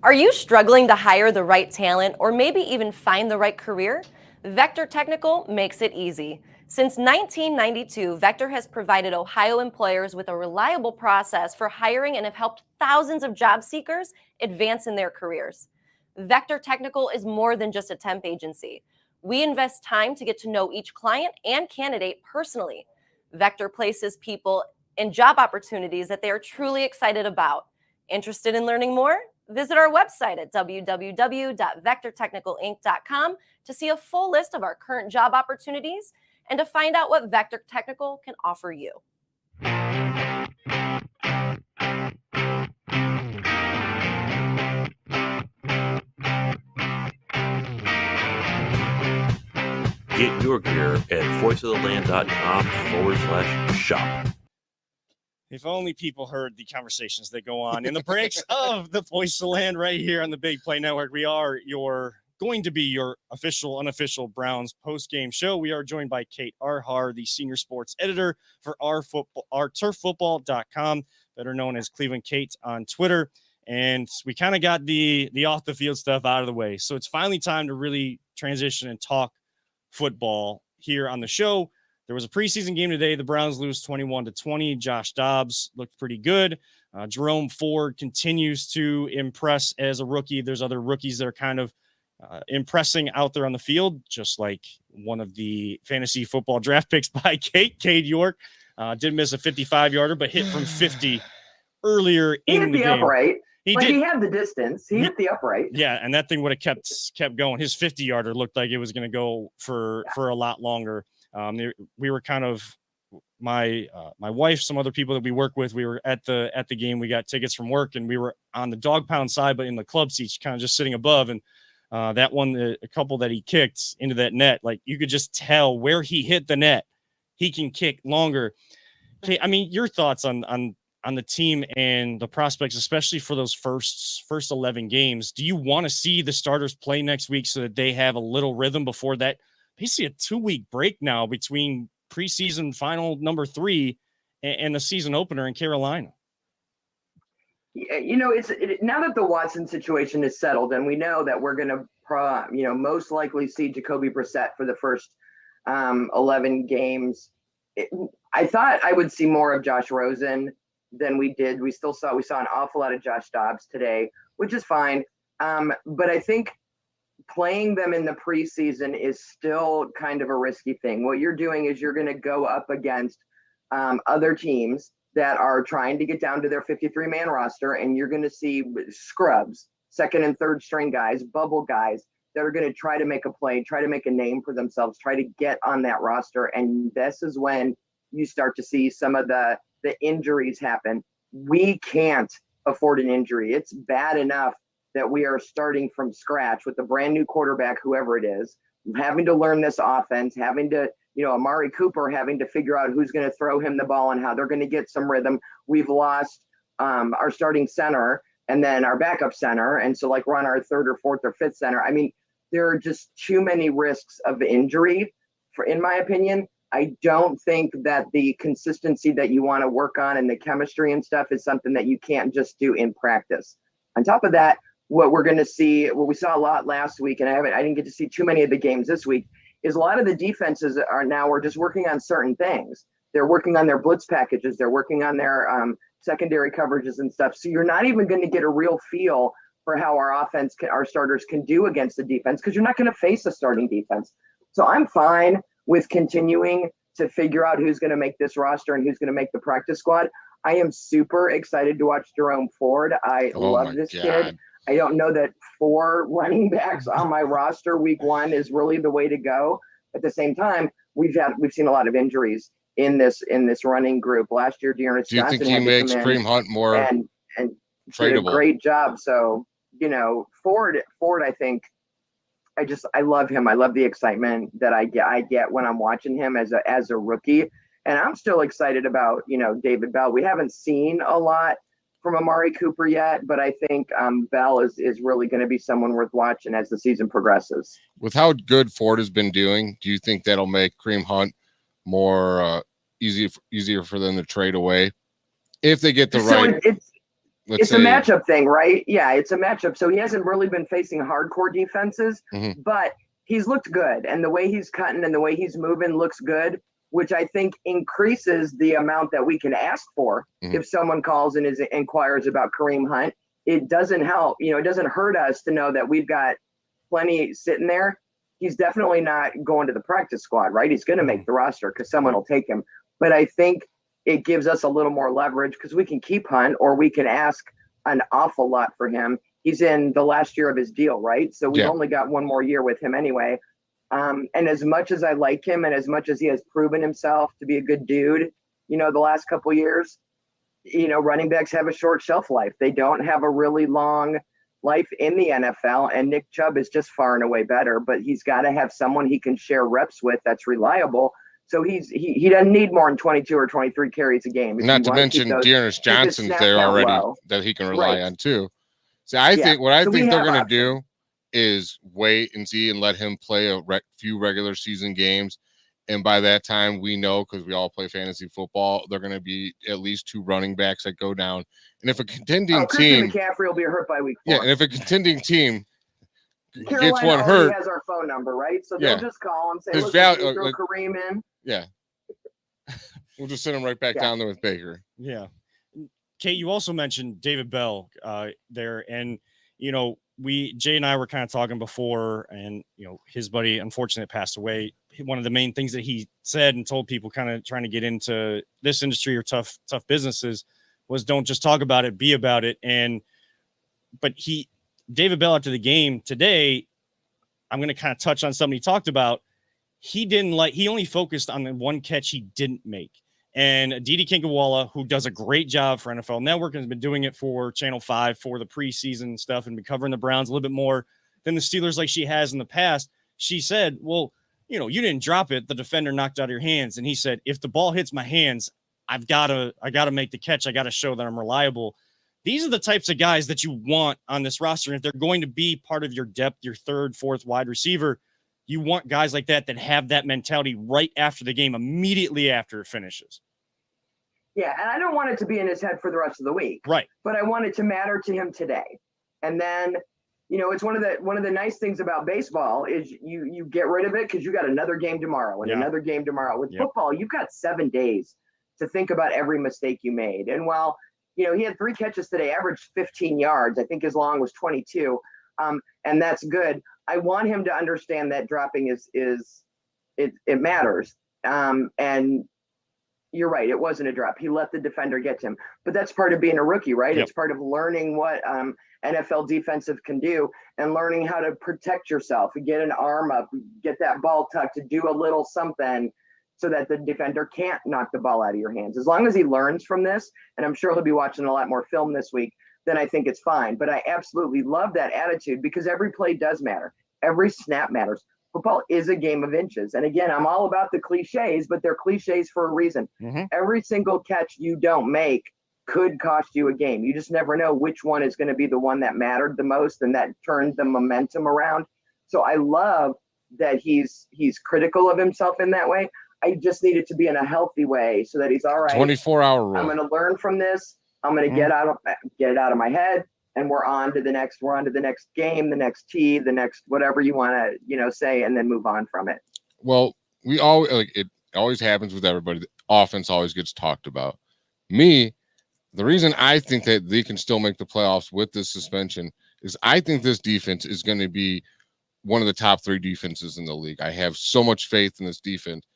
S5: Are you struggling to hire the right talent or maybe even find the right career? Vector Technical makes it easy. Since 1992, Vector has provided Ohio employers with a reliable process for hiring and have helped thousands of job seekers advance in their careers. Vector Technical is more than just a temp agency. We invest time to get to know each client and candidate personally. Vector places people in job opportunities that they are truly excited about. Interested in learning more? Visit our website at www.vectortechnicalinc.com to see a full list of our current job opportunities and to find out what Vector Technical can offer you.
S7: Get your gear at voiceoftheland.com/shop.
S2: If only people heard the conversations that go on in the breaks of the Voice of the Land right here on the Big Play Network. We are going to be your official, unofficial Browns post-game show. We are joined by Kate Arhar, the senior sports editor for our turffootball.com, better known as Cleveland Kate on Twitter. And we kind of got the off the field stuff out of the way. So it's finally time to really transition and talk football here on the show. There was a preseason game today. The Browns lose 21-20. Josh Dobbs looked pretty good. Jerome Ford continues to impress as a rookie. There's other rookies that are kind of impressing out there on the field, just like one of the fantasy football draft picks by Cade York. Did miss a 55-yarder, but hit from 50 earlier in the game.
S6: Upright.
S2: He
S6: had the distance. He hit the upright.
S2: Yeah, and that thing would have kept going. His 50-yarder looked like it was going to go for a lot longer. We were kind of my wife, some other people that we work with. We were at the game. We got tickets from work, and we were on the dog pound side, but in the club seats, kind of just sitting above. And that one, a couple that he kicked into that net, like you could just tell where he hit the net. He can kick longer. Okay, I mean, your thoughts on the team and the prospects, especially for those first 11 games. Do you want to see the starters play next week so that they have a little rhythm before that? Basically a 2-week break now between preseason final number 3 and the season opener in Carolina.
S6: You know, now that the Watson situation is settled, and we know that we're going to, most likely see Jacoby Brissett for the first 11 games. I thought I would see more of Josh Rosen than we did. We saw an awful lot of Josh Dobbs today, which is fine. But I think playing them in the preseason is still kind of a risky thing. What you're doing is you're going to go up against other teams that are trying to get down to their 53-man roster, and you're going to see scrubs, second and third string guys, bubble guys that are going to try to make a play, try to make a name for themselves, try to get on that roster. And this is when you start to see some of the injuries happen. We can't afford an injury. It's bad enough that we are starting from scratch with a brand new quarterback, whoever it is, having to learn this offense, having to, Amari Cooper having to figure out who's going to throw him the ball and how they're going to get some rhythm. We've lost our starting center and then our backup center. And so we're on our third or fourth or fifth center. I mean, there are just too many risks of injury in my opinion. I don't think that the consistency that you want to work on and the chemistry and stuff is something that you can't just do in practice. On top of that, what we're going to see, what we saw a lot last week, and I didn't get to see too many of the games this week, is a lot of the defenses are just working on certain things. They're working on their blitz packages. They're working on their secondary coverages and stuff. So you're not even going to get a real feel for how our starters can do against the defense, because you're not going to face a starting defense. So I'm fine with continuing to figure out who's going to make this roster and who's going to make the practice squad. I am super excited to watch Jerome Ford. I love this kid. I don't know that 4 running backs on my roster week 1 is really the way to go. At the same time, we've seen a lot of injuries in this running group. Last year, Dearness Johnson.
S3: Do you think he makes Kareem Hunt more
S6: and did a great job? So, Ford, I think, I love him. I love the excitement that I get when I'm watching him as a rookie. And I'm still excited about, David Bell. We haven't seen a lot from Amari Cooper yet, but I think Bell is really going to be someone worth watching as the season progresses.
S3: With how good Ford has been doing, do you think that'll make Kareem Hunt more easier for them to trade away if they get the right?
S6: It's a matchup thing, right? Yeah, it's a matchup. So he hasn't really been facing hardcore defenses, but he's looked good, and the way he's cutting and the way he's moving looks good, which I think increases the amount that we can ask for. If someone calls and inquires about Kareem Hunt. It doesn't help, it doesn't hurt us to know that we've got plenty sitting there. He's definitely not going to the practice squad, right? He's going to make the roster because someone will take him. But I think it gives us a little more leverage because we can keep Hunt, or we can ask an awful lot for him. He's in the last year of his deal, right? So we've only got one more year with him anyway. And as much as I like him and as much as he has proven himself to be a good dude, the last couple of years, running backs have a short shelf life. They don't have a really long life in the NFL, and Nick Chubb is just far and away better, but he's got to have someone he can share reps with that's reliable. So he doesn't need more than 22 or 23 carries a game.
S3: Not to mention Dearness Johnson's there already that he can rely on too. So I think what I think they're going to do is wait and see and let him play a few regular season games. And by that time, we know, because we all play fantasy football, they're going to be at least 2 running backs that go down. And if a contending team,
S6: McCaffrey will be hurt by week 4.
S3: Yeah, and if a contending team
S6: Carolina
S3: gets one hurt,
S6: has our phone number, right? So they'll just call and say, "Listen, throw Kareem in."
S3: Yeah, we'll just send him right back down there with Baker.
S2: Yeah, Kate, you also mentioned David Bell there, and Jay and I were kind of talking before, and his buddy unfortunately passed away. One of the main things that he said and told people kind of trying to get into this industry or tough businesses was don't just talk about it, be about it. But David Bell after the game today, I'm going to kind of touch on something he talked about. He only focused on the one catch he didn't make. And Didi Kinkawala, who does a great job for NFL Network and has been doing it for Channel 5 for the preseason stuff and been covering the Browns a little bit more than the Steelers like she has in the past. She said, well, you didn't drop it. The defender knocked it out of your hands. And he said, if the ball hits my hands, I got to make the catch. I got to show that I'm reliable. These are the types of guys that you want on this roster. And if they're going to be part of your depth, your 3rd, 4th wide receiver, you want guys like that have that mentality right after the game, immediately after it finishes.
S6: Yeah, and I don't want it to be in his head for the rest of the week.
S2: Right.
S6: But I want it to matter to him today. And then, it's one of the nice things about baseball is you get rid of it because you got another game tomorrow and another game tomorrow. With football, you've got 7 days to think about every mistake you made. And while, he had 3 catches today, averaged 15 yards. I think his long was 22. And that's good. I want him to understand that dropping it matters. And you're right. It wasn't a drop. He let the defender get to him, but that's part of being a rookie, right? It's part of learning what NFL defensive can do and learning how to protect yourself, get an arm up, get that ball tucked, to do a little something so that the defender can't knock the ball out of your hands. As long as he learns from this, and I'm sure he'll be watching a lot more film this week, then I think it's fine. But I absolutely love that attitude because every play does matter. Every snap matters. Football is a game of inches. And again, I'm all about the cliches, but they're cliches for a reason. Every single catch you don't make could cost you a game. You just never know which one is going to be the one that mattered the most and that turned the momentum around. So I love that he's critical of himself in that way. I just need it to be in a healthy way so that he's all right.
S3: 24-hour rule.
S6: I'm going to learn from this. I'm going to get it out of my head. And we're on to the next game, the next tee, the next whatever you want to, say, and then move on from it.
S3: Well, we all it always happens with everybody. The offense always gets talked about. The reason I think that they can still make the playoffs with this suspension is I think this defense is going to be one of the top 3 defenses in the league. I have so much faith in this defense.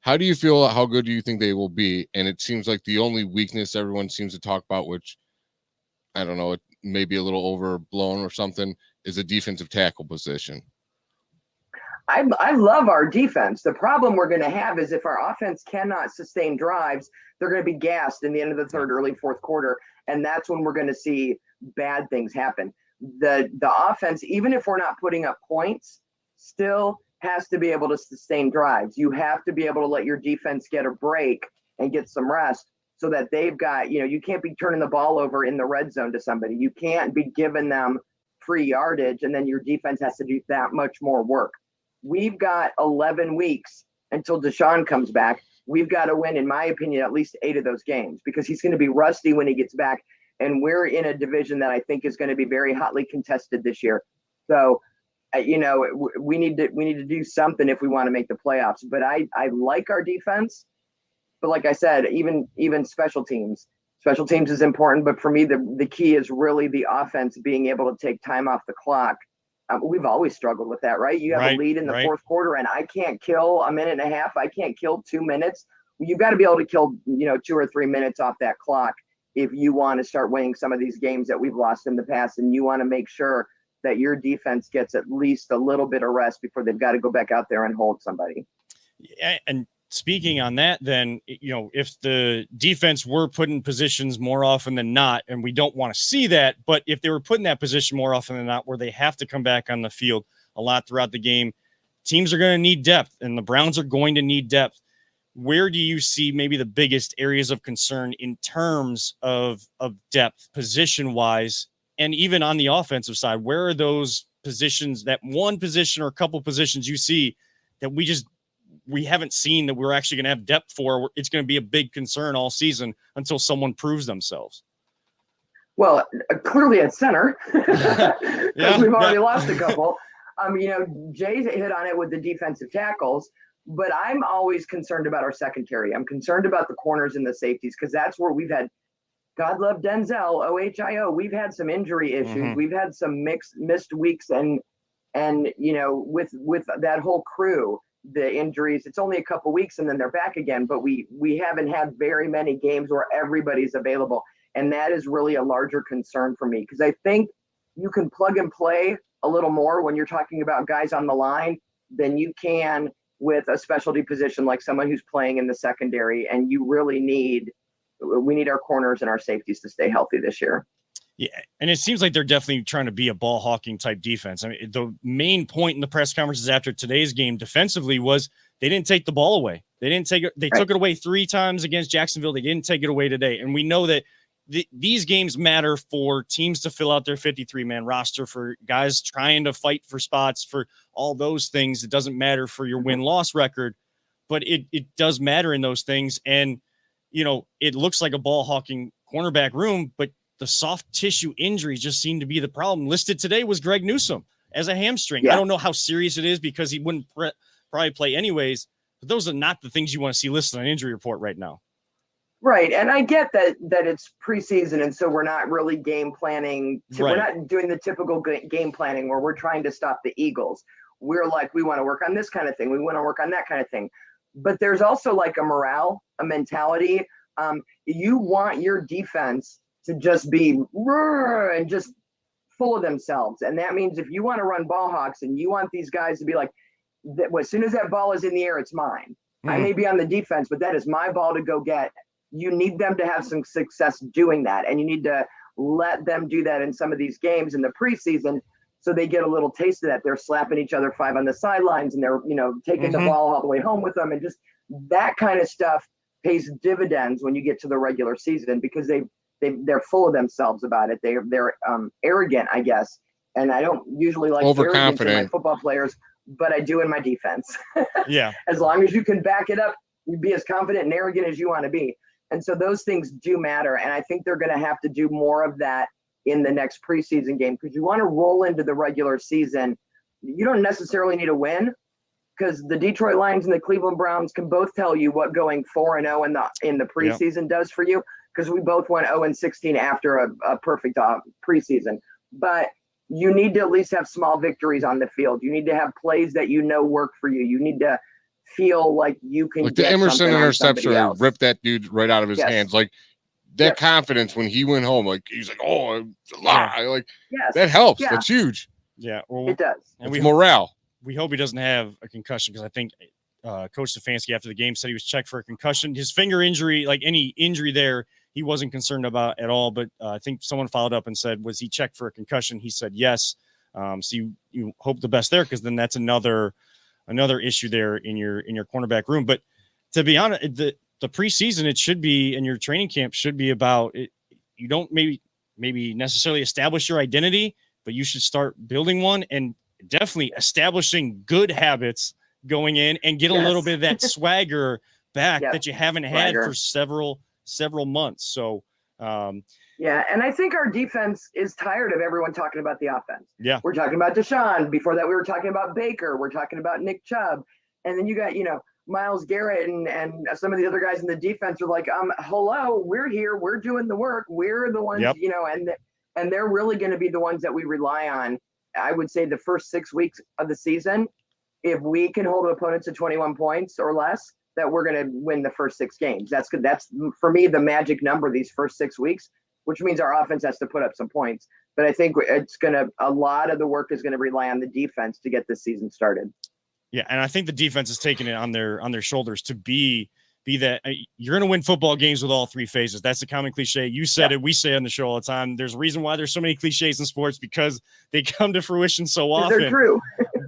S3: How do you feel? How good do you think they will be? And it seems like the only weakness everyone seems to talk about, which I don't know, it may be a little overblown or something, is a defensive tackle position.
S6: I love our defense. The problem we're going to have is if our offense cannot sustain drives, they're going to be gassed in the end of the 3rd, early 4th quarter. And that's when we're going to see bad things happen. The offense, even if we're not putting up points, still has to be able to sustain drives. You have to be able to let your defense get a break and get some rest so that they've got, you can't be turning the ball over in the red zone to somebody. You can't be giving them free yardage and then your defense has to do that much more work. We've got 11 weeks until Deshaun comes back. We've got to win, in my opinion, at least 8 of those games because he's going to be rusty when he gets back. And we're in a division that I think is going to be very hotly contested this year. So we need to do something if we want to make the playoffs. But I like our defense. But like I said, even special teams is important. But for me, the key is really the offense being able to take time off the clock. We've always struggled with that, right? You have a lead in the fourth quarter, and I can't kill a minute and a half. I can't kill 2 minutes. You've got to be able to kill 2 or 3 minutes off that clock if you want to start winning some of these games that we've lost in the past, and you want to make sure that your defense gets at least a little bit of rest before they've got to go back out there and hold somebody.
S2: And speaking on that, then, if the defense were put in positions more often than not, and we don't want to see that, but if they were put in that position more often than not, where they have to come back on the field a lot throughout the game, teams are going to need depth, and the Browns are going to need depth. Where do you see maybe the biggest areas of concern in terms of depth, position-wise, and even on the offensive side? Where are those positions, that one position or a couple positions you see that we haven't seen that we're actually going to have depth for? It's going to be a big concern all season until someone proves themselves.
S6: Well, clearly at center, because we've already lost a couple. Jay hit on it with the defensive tackles, but I'm always concerned about our secondary. I'm concerned about the corners and the safeties, because that's where we've had, God love Denzel, OHIO. We've had some injury issues.
S2: Mm-hmm.
S6: We've had some missed weeks, and with that whole crew, the injuries, it's only a couple weeks and then they're back again, but we haven't had very many games where everybody's available. And that is really a larger concern for me, because I think you can plug and play a little more when you're talking about guys on the line than you can with a specialty position like someone who's playing in the secondary. And we need our corners and our safeties to stay healthy this year.
S2: Yeah, and it seems like they're definitely trying to be a ball hawking type defense. I mean, the main point in the press conferences after today's game defensively was they didn't take the ball away. They didn't take it. They took it away 3 times against Jacksonville. They didn't take it away today. And we know that these games matter for teams to fill out their 53-man roster, for guys trying to fight for spots, for all those things. It doesn't matter for your win-loss record, but it does matter in those things. And, it looks like a ball hawking cornerback room, but the soft tissue injuries just seem to be the problem. Listed today was Greg Newsome as a hamstring.
S6: Yeah.
S2: I don't know how serious it is, because he wouldn't probably play anyways, but those are not the things you want to see listed on an injury report right now.
S6: Right. And I get that it's preseason, and so we're not really game planning. We're not doing the typical game planning where we're trying to stop the Eagles. We're like, we want to work on this kind of thing. We want to work on that kind of thing. But there's also like a morale, a mentality. You want your defense to just be and just full of themselves. And that means if you want to run ball hawks and you want these guys to be like, as soon as that ball is in the air, it's mine. Mm-hmm. I may be on the defense, but that is my ball to go get. You need them to have some success doing that. And you need to let them do that in some of these games in the preseason, so they get a little taste of that. They're slapping each other 5 on the sidelines, and they're, taking the ball all the way home with them. And just that kind of stuff pays dividends when you get to the regular season, because they're full of themselves about it. They're arrogant, I guess. And I don't usually like arrogance in my football players, but I do in my defense.
S2: Yeah.
S6: As long as you can back it up, you be as confident and arrogant as you want to be. And so those things do matter. And I think they're going to have to do more of that in the next preseason game, because you want to roll into the regular season. You don't necessarily need a win, because the Detroit Lions and the Cleveland Browns can both tell you what going 4-0 in the preseason does for you, because we both went 0-16 after a perfect preseason. But you need to at least have small victories on the field. You need to have plays that work for you. You need to feel like you can
S3: like
S6: get
S3: the Emerson interception
S6: else.
S3: Ripped that dude right out of his hands. Like that confidence when he went home, like he's like, oh, it's a lie. Like that helps. That's huge.
S2: Yeah, well,
S6: it does.
S2: And
S3: morale.
S2: We hope he doesn't have a concussion, because I think Coach Stefanski after the game said he was checked for a concussion. His finger injury, like any injury there, he wasn't concerned about at all. But I think someone followed up and said, was he checked for a concussion? He said yes. So you hope the best there, because then that's another issue there in your cornerback room. But to be honest, the preseason, it should be, and your training camp should be about it. You don't maybe necessarily establish your identity, but you should start building one, and definitely establishing good habits going in, and get a little bit of that swagger back that you haven't had for several months. So
S6: Yeah, and I think our defense is tired of everyone talking about the offense.
S2: Yeah.
S6: We're talking about Deshaun. Before that, we were talking about Baker. We're talking about Nick Chubb. And then you got, Myles Garrett and some of the other guys in the defense are like, hello, we're here. We're doing the work. We're the ones,
S2: Yep.
S6: And they're really going to be the ones that we rely on. I would say the first 6 weeks of the season, if we can hold opponents to 21 points or less, that we're going to win the first 6 games. That's good. That's, for me, the magic number these first 6 weeks, which means our offense has to put up some points. But I think a lot of the work is going to rely on the defense to get this season started.
S2: Yeah, and I think the defense is taking it on their shoulders to be that you're going to win football games with all 3 phases. That's a common cliche. You said it. We say on the show all the time. There's a reason why there's so many cliches in sports, because they come to fruition so often.
S6: They're true.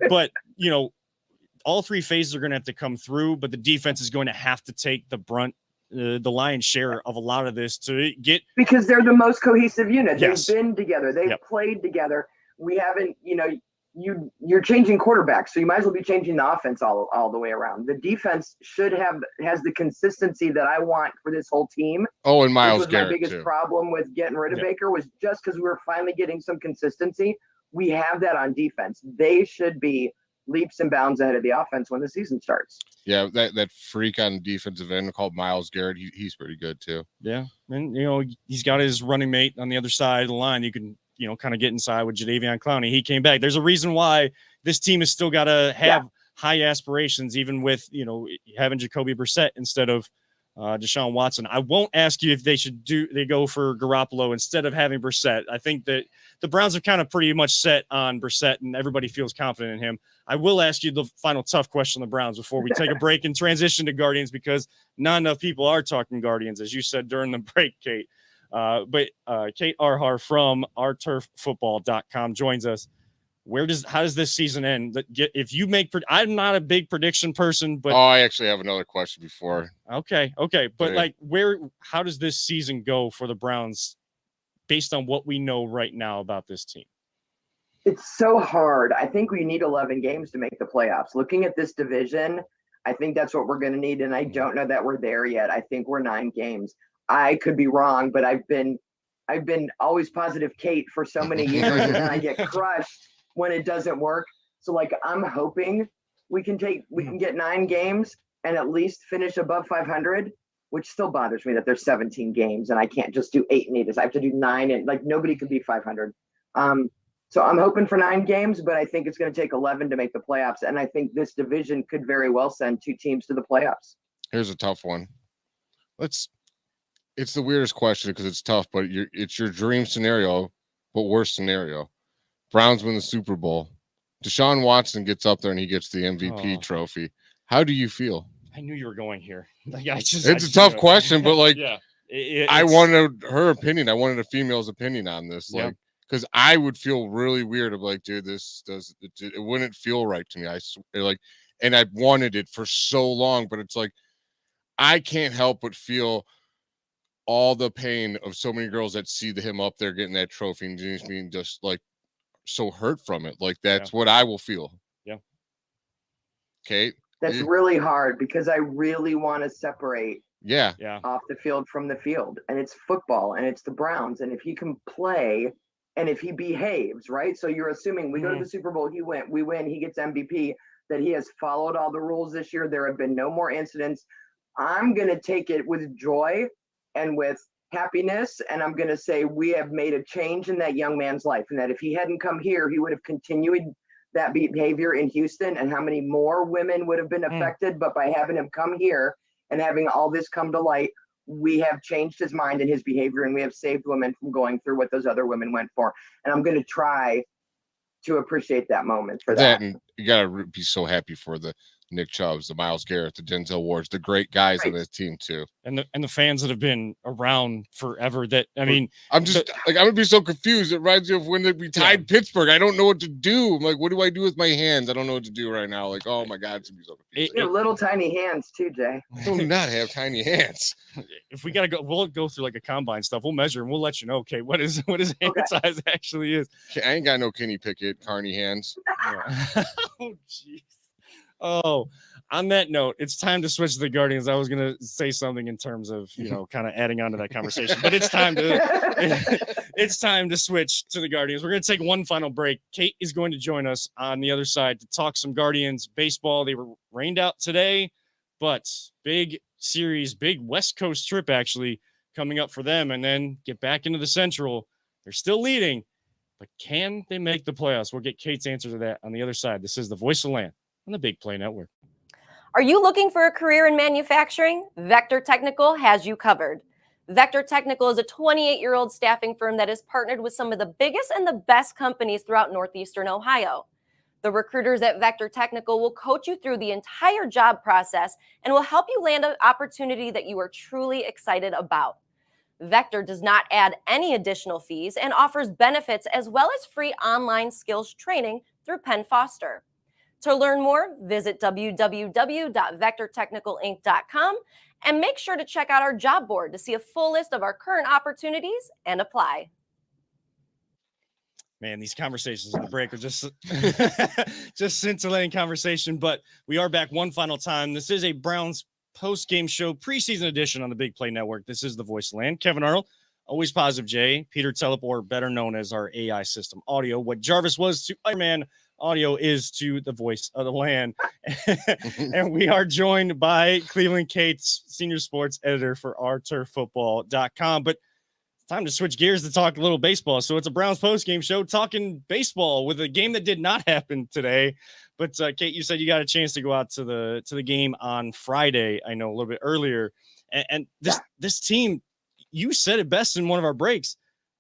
S2: But, all 3 phases are going to have to come through, but the defense is going to have to take the brunt, the lion's share of a lot of this to get.
S6: Because they're the most cohesive unit.
S2: Yes.
S6: They've been together. They've played together. We haven't, you're changing quarterbacks, so you might as well be changing the offense all the way around. The defense has the consistency that I want for this whole team.
S3: Oh, and Myles Garrett,
S6: my biggest problem with getting rid of Baker was just because we were finally getting some consistency. We have that on defense. They should be leaps and bounds ahead of the offense when the season starts.
S3: Yeah, that freak on defensive end called Myles Garrett, he's pretty good too.
S2: Yeah, and he's got his running mate on the other side of the line. You can kind of get inside with Jadeveon Clowney. He came back. There's a reason why this team has still got to have high aspirations, even with having Jacoby Brissett instead of Deshaun Watson. I won't ask you if they go for Garoppolo instead of having Brissett. I think that the Browns are kind of pretty much set on Brissett, and everybody feels confident in him. I will ask you the final tough question on the Browns before we take a break and transition to Guardians, because not enough people are talking Guardians, as you said during the break, Kate. But Kate Arhar from ourturffootball.com joins us. How does this season end? If you make, I'm not a big prediction person, but
S3: I actually have another question before.
S2: Okay. But how does this season go for the Browns based on what we know right now about this team?
S6: It's so hard. I think we need 11 games to make the playoffs. Looking at this division, I think that's what we're going to need. And I don't know that we're there yet. I think we're 9 games. I could be wrong, but I've been always positive Kate for so many years, and then I get crushed when it doesn't work. So I'm hoping we can get 9 games and at least finish above 500, which still bothers me that there's 17 games and I can't just do 8 and 8. I have to do 9, and nobody could be 500. So I'm hoping for 9 games, but I think it's going to take 11 to make the playoffs. And I think this division could very well send 2 teams to the playoffs.
S3: Here's a tough one. It's the weirdest question because it's tough, but it's your dream scenario, but worst scenario. Browns win the Super Bowl. Deshaun Watson gets up there and he gets the MVP trophy. How do you feel?
S2: I knew you were going here.
S3: It's a tough question, but I wanted her opinion. I wanted a female's opinion on this. Because I would feel really weird of dude, it wouldn't feel right to me. I swear, and I've wanted it for so long, but it's I can't help but feel all the pain of so many girls that see him up there getting that trophy and just being so hurt from it. That's what I will feel. Yeah. Kate?
S6: That's really hard because I really want to separate
S2: off
S6: the field from the field. And it's football and it's the Browns. And if he can play and if he behaves, right? So you're assuming we go to the Super Bowl, we win, he gets MVP, that he has followed all the rules this year. There have been no more incidents. I'm going to take it with joy and with happiness. And I'm going to say we have made a change in that young man's life, and that if he hadn't come here, he would have continued that behavior in Houston, and how many more women would have been affected. But by having him come here and having all this come to light, we have changed his mind and his behavior, and we have saved women from going through what those other women went for. And I'm going to try to appreciate that moment for that.
S3: And you got to be so happy for the Nick Chubbs, the Myles Garrett, the Denzel Wards, the great guys on this team too.
S2: And the fans that have been around forever. I'm
S3: just I'm gonna be so confused. It reminds me of when we tied Pittsburgh. I don't know what to do. I'm what do I do with my hands? I don't know what to do right now. Oh my God, it's gonna be so confused.
S6: You have little tiny hands too, Jay.
S3: I do not have tiny hands.
S2: If we gotta go, we'll go through a combine stuff. We'll measure and we'll let you know. Okay, what his hand size actually is.
S3: I ain't got no Kenny Pickett, Carney hands.
S2: Yeah. Oh jeez. Oh, on that note, it's time to switch to the Guardians. I was going to say something in terms of, kind of adding on to that conversation, but it's time to It's time to switch to the Guardians. We're going to take one final break. Kate is going to join us on the other side to talk some Guardians baseball. They were rained out today, but big series, big West Coast trip actually coming up for them, and then get back into the Central. They're still leading, but can they make the playoffs? We'll get Kate's answer to that on the other side. This is the Voice of Land on the Big Play Network.
S5: Are you looking for a career in manufacturing? Vector Technical has you covered. Vector Technical is a 28-year-old staffing firm that is partnered with some of the biggest and the best companies throughout Northeastern Ohio. The recruiters at Vector Technical will coach you through the entire job process and will help you land an opportunity that you are truly excited about. Vector does not add any additional fees and offers benefits as well as free online skills training through Penn Foster. To learn more, visit www.vectortechnicalinc.com and make sure to check out our job board to see a full list of our current opportunities and apply.
S2: Man, these conversations in the break are just scintillating conversation, but we are back one final time. This is a Browns post-game show, preseason edition on the Big Play Network. This is the Voice of Land. Kevin Arnold, always positive Jay, Peter Telep, or better known as our AI system audio. What Jarvis was to Iron Man, audio is to the Voice of the Land. And we are joined by Cleveland Kate's senior sports editor for ourturffootball.com. But it's time to switch gears to talk a little baseball. So it's a Browns post-game show talking baseball with a game that did not happen today. But Kate, you said you got a chance to go out to the game on Friday. I know a little bit earlier. And this team, you said it best in one of our breaks.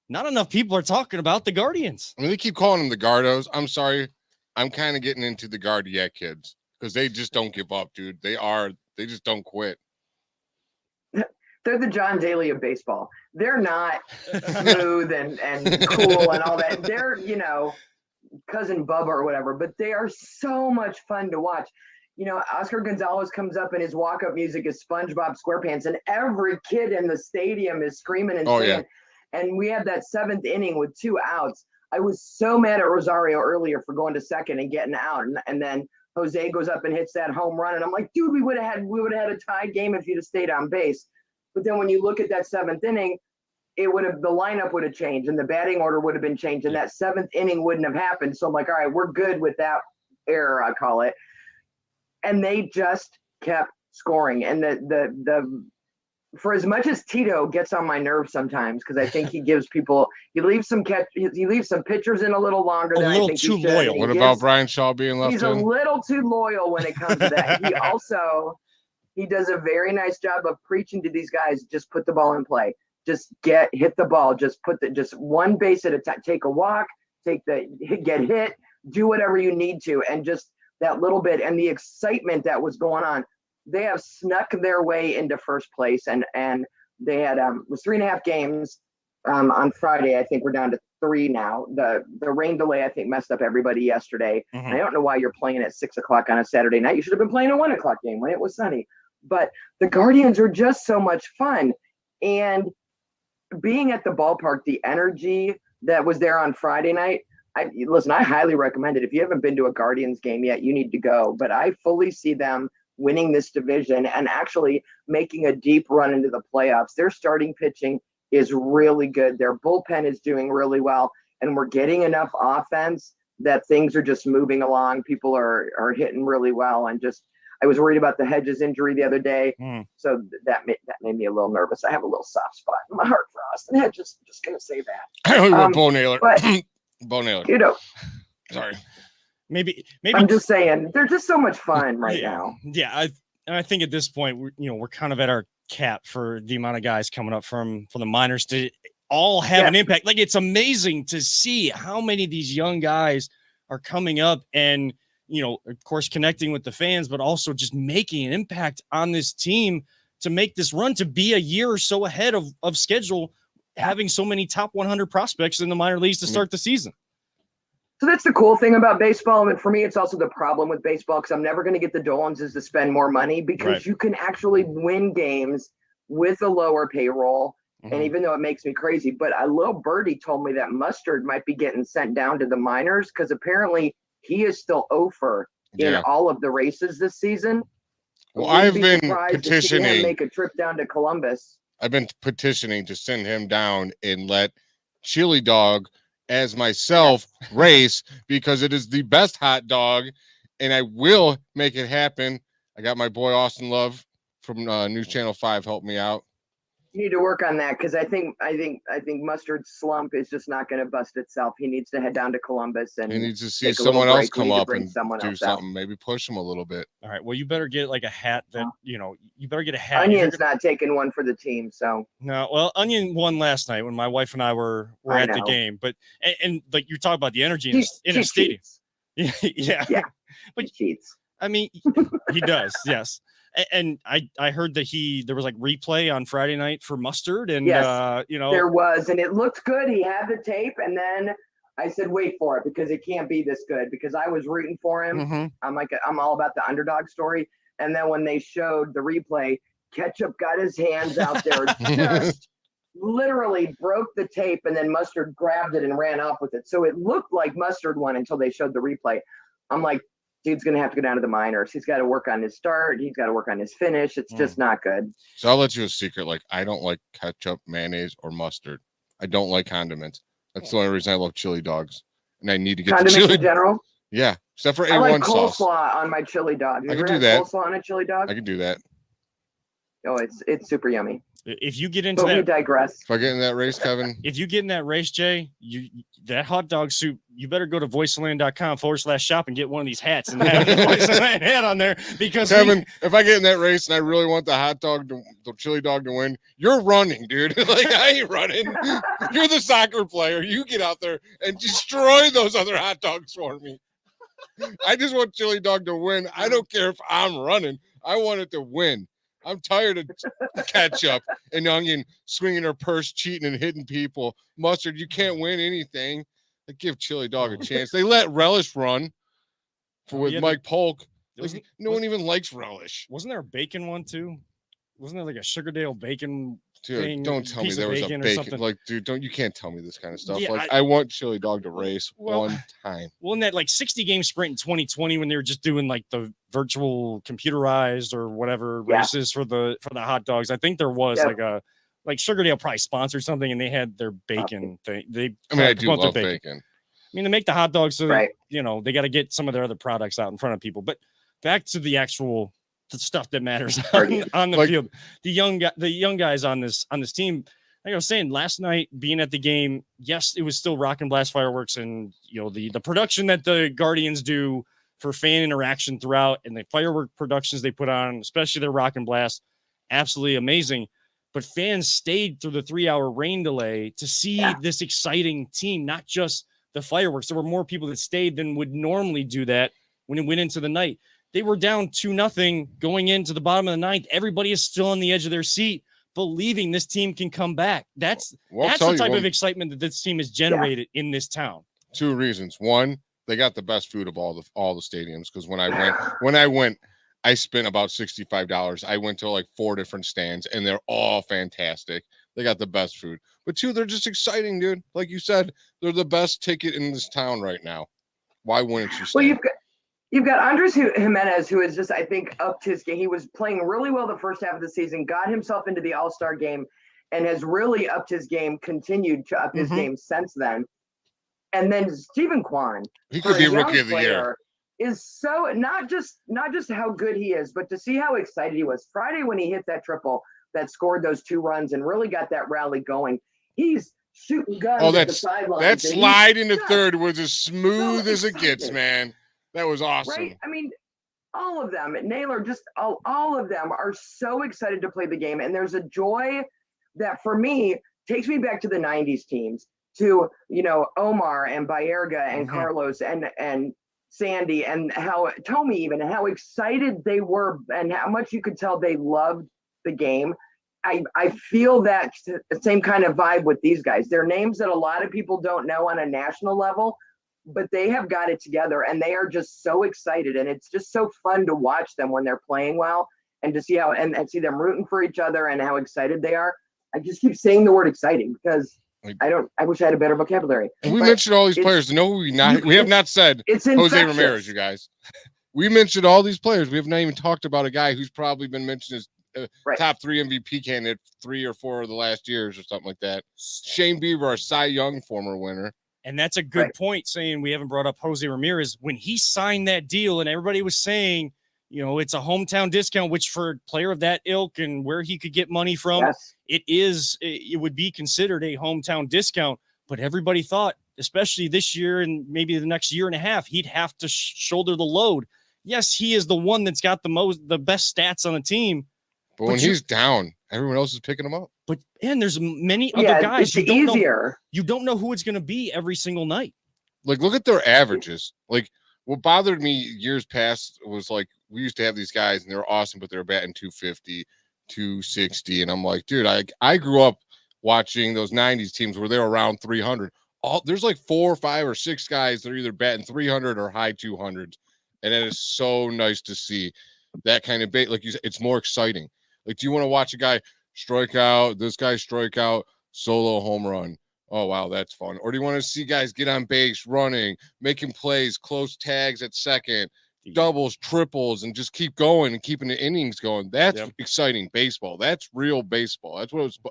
S2: Not enough people are talking about the Guardians.
S3: I mean, they keep calling them the Gardos. I'm sorry. I'm kind of getting into the Guardiac kids because they just don't give up, dude. They just don't quit.
S6: They're the John Daly of baseball. They're not smooth and cool and all that. They're, cousin Bubba or whatever, but they are so much fun to watch. Oscar Gonzalez comes up and his walk-up music is SpongeBob SquarePants, and every kid in the stadium is screaming and singing.
S3: Yeah.
S6: And we had that seventh inning with 2 outs. I was so mad at Rosario earlier for going to second and getting out. And then Jose goes up and hits that home run. And I'm like, dude, we would have had a tied game if you'd have stayed on base. But then when you look at that 7th inning, the lineup would have changed and the batting order would have been changed. And that 7th inning wouldn't have happened. So I'm like, all right, we're good with that error, I call it. And they just kept scoring. And the for as much as Tito gets on my nerves sometimes, because I think he leaves some pitchers in a little longer than I think
S2: too
S6: he should.
S2: loyal.
S3: What about Brian Shaw being left
S6: He's
S3: in?
S6: a little too loyal when it comes to that. He does a very nice job of preaching to these guys. Just put the ball in play. Just hit the ball. Just one base at a time. Take a walk. Get hit. Do whatever you need to, and just that little bit and the excitement that was going on. They have snuck their way into first place, and they had was 3.5 games on Friday. I think we're down to 3 now. The rain delay I think messed up everybody yesterday.
S2: Mm-hmm.
S6: I don't know why you're playing at 6 o'clock on a Saturday night. You should have been playing a 1 o'clock game when it was sunny. But the Guardians are just so much fun, and being at the ballpark, the energy that was there on Friday night. I highly recommend it. If you haven't been to a Guardians game yet, you need to go. But I fully see them winning this division and actually making a deep run into the playoffs. Their starting pitching is really good. Their bullpen is doing really well. And we're getting enough offense that things are just moving along. People are hitting really well. And I was worried about the Hedges injury the other day. So that made me a little nervous. I have a little soft spot in my heart for Austin Hedges. I'm just going to say that.
S3: I only went Bo Naylor.
S6: But,
S3: Bo Naylor. Sorry.
S2: Maybe
S6: I'm just saying they're just so much fun right now.
S2: Yeah, I think at this point we're kind of at our cap for the amount of guys coming up from the minors to all have an impact. Like, it's amazing to see how many of these young guys are coming up and of course connecting with the fans, but also just making an impact on this team to make this run, to be a year or so ahead of schedule, having so many top 100 prospects in the minor leagues to start the season.
S6: So that's the cool thing about baseball. And for me, it's also the problem with baseball, because I'm never going to get the Dolanses to spend more money, because you can actually win games with a lower payroll. Mm-hmm. And even though it makes me crazy, but a little birdie told me that Mustard might be getting sent down to the minors, because apparently he is still over in all of the races this season.
S3: Well, I've been petitioning
S6: to make a trip down to Columbus.
S3: I've been petitioning to send him down and let Chili Dog as myself race because it is the best hot dog, and I will make it happen. I got my boy Austin Love from News Channel 5 help me out.
S6: You need to work on that because I think Mustard's slump is just not going to bust itself. He needs to head down to Columbus and
S3: He needs to see
S6: take a
S3: someone
S6: little
S3: else
S6: break. We
S3: come
S6: need to
S3: up
S6: bring
S3: and
S6: someone
S3: do
S6: else out.
S3: something, maybe push him a little bit.
S2: All right. Well, you better get like a hat that, you better get a hat.
S6: Onion's not taking one for the team, so.
S2: No, well, Onion won last night when my wife and I were
S6: I
S2: at the
S6: know.
S2: game. But and like you talk about the energy in a
S6: He
S2: stadium.
S6: cheats.
S2: Yeah.
S6: Yeah.
S2: But
S6: He cheats.
S2: I mean, he does, yes. And I heard that there was like replay on Friday night for Mustard, and
S6: Yes,
S2: you know,
S6: there was, and it looked good. He had the tape, and then I said, "Wait for it, because it can't be this good." Because I was rooting for him.
S2: mhm.
S6: I'm all about the underdog story. And then when they showed the replay, Ketchup got his hands out there, just literally broke the tape, and then Mustard grabbed it and ran off with it. So it looked like Mustard won until they showed the replay. I'm like, dude's going to have to go down to the minors. He's got to work on his start. He's got to work on his finish. It's just not good.
S3: So I'll let you a secret. Like, I don't like ketchup, mayonnaise, or mustard. I don't like condiments. That's the only reason I love chili dogs. And I need to get the
S6: Condiments
S3: chili.
S6: in general.
S3: Yeah, except for
S6: I like
S3: A1 sauce.
S6: coleslaw on my chili dog. You
S3: I
S6: ever
S3: can do
S6: had
S3: that.
S6: coleslaw on a chili dog?
S3: I can do that.
S6: Oh, it's super yummy.
S2: If you get into
S6: But we
S2: that,
S6: digress.
S3: If I get in that race, Kevin,
S2: if you get in that race, Jay, that hot dog soup, you better go to voiceofland.com/shop and get one of these hats and have the Voice of Land hat on there, because
S3: Kevin, if I get in that race and I really want the chili dog to win, you're running, dude. Like, I ain't running. You're the soccer player. You get out there and destroy those other hot dogs for me. I just want chili dog to win. I don't care if I'm running. I want it to win. I'm tired of ketchup and Onion swinging her purse, cheating and hitting people. Mustard, you can't win anything. They give chili dog a chance. They let relish run with Mike Polk. Like, no one even likes relish.
S2: Wasn't there a bacon one too? Wasn't there like a Sugardale bacon
S3: Dude,
S2: thing,
S3: don't tell me
S2: piece
S3: there
S2: of
S3: was a
S2: bacon or
S3: bacon.
S2: something?
S3: Like, dude, you can't tell me this kind of stuff.
S2: Yeah,
S3: like, I want chili dog to race one time.
S2: Well, in that like 60 game sprint in 2020, when they were just doing like the virtual computerized or whatever races for the hot dogs, I think there was like Sugardale probably sponsored something, and they had their bacon thing.
S3: I do love bacon.
S2: I mean, they make the hot dogs, so they got to get some of their other products out in front of people. But back to the actual stuff that matters on the field. The young guys on this team. Like I was saying last night, being at the game, yes, it was still rock and blast fireworks, and the production that the Guardians do for fan interaction throughout, and the firework productions they put on, especially their rock and blast, absolutely amazing. But fans stayed through the 3-hour rain delay to see this exciting team, not just the fireworks. There were more people that stayed than would normally do that when it went into the night. They were down 2-0 going into the bottom of the ninth. Everybody is still on the edge of their seat, believing this team can come back. That's the type of excitement that this team has generated in this town.
S3: 2 reasons. One, they got the best food of all the stadiums, because when I went, I spent about $65. I went to like 4 different stands, and they're all fantastic. They got the best food. But 2, they're just exciting, dude. Like you said, they're the best ticket in this town right now. Why wouldn't you stay?
S6: Well, you've got Andres Jimenez, who is just, I think, upped his game. He was playing really well the first half of the season, got himself into the All-Star game, and has really upped his game, continued to up his game since then. And then Stephen Kwan,
S3: he could be rookie of the year,
S6: is so not just how good he is, but to see how excited he was Friday when he hit that triple that scored those 2 runs and really got that rally going. He's shooting guns at the sidelines.
S3: That slide into third was as smooth as it gets, man. That was awesome.
S6: Right? I mean, all of them, Naylor, just all of them are so excited to play the game. And there's a joy that, for me, takes me back to the 90s teams, to, Omar and Baerga and Carlos and Sandy, and how Tommy even, and how excited they were, and how much you could tell they loved the game. I feel that same kind of vibe with these guys. They're names that a lot of people don't know on a national level, but they have got it together, and they are just so excited. And it's just so fun to watch them when they're playing well, and to see and see them rooting for each other and how excited they are. I just keep saying the word exciting because I wish I had a better vocabulary.
S3: And we mentioned all these players. No, we have not said Jose Ramirez, you guys. We mentioned all these players. We have not even talked about a guy who's probably been mentioned as
S6: Right.
S3: top 3 MVP candidate 3 or 4 of the last years or something like that. Shane Bieber, our Cy Young former winner.
S2: And that's a good point, saying we haven't brought up Jose Ramirez. When he signed that deal and everybody was saying, it's a hometown discount, which for a player of that ilk and where he could get money from, it would be considered a hometown discount. But everybody thought, especially this year and maybe the next year and a half, he'd have to shoulder the load. Yes, he is the one that's got the best stats on the team.
S3: But when he's down, everyone else is picking him up.
S2: And there's many other guys.
S6: It's easier.
S2: You don't know who it's going to be every single night.
S3: Like, look at their averages. Like, what bothered me years past was, like, we used to have these guys, and they were awesome, but they were batting 250, 260. And I'm like, dude, I grew up watching those 90s teams where they were around 300. There's like 4 or 5 or 6 guys that are either batting 300 or high 200s. And it is so nice to see that kind of like you said, it's more exciting. Like, do you want to watch a guy strike out, this guy strike out, solo home run? Oh, wow, that's fun. Or do you want to see guys get on base, running, making plays, close tags at second, doubles, triples, and just keep going and keeping the innings going? That's exciting baseball. That's real baseball.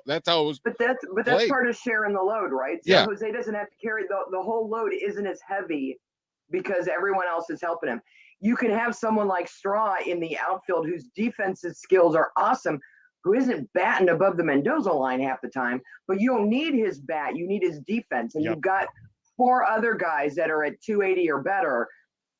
S3: That's how it was.
S6: But that's part of sharing the load, right? So Jose doesn't have to carry the whole load isn't as heavy because everyone else is helping him. You can have someone like Straw in the outfield whose defensive skills are awesome, who isn't batting above the Mendoza line half the time, but you don't need his bat. You need his defense. And you've got 4 other guys that are at 280 or better.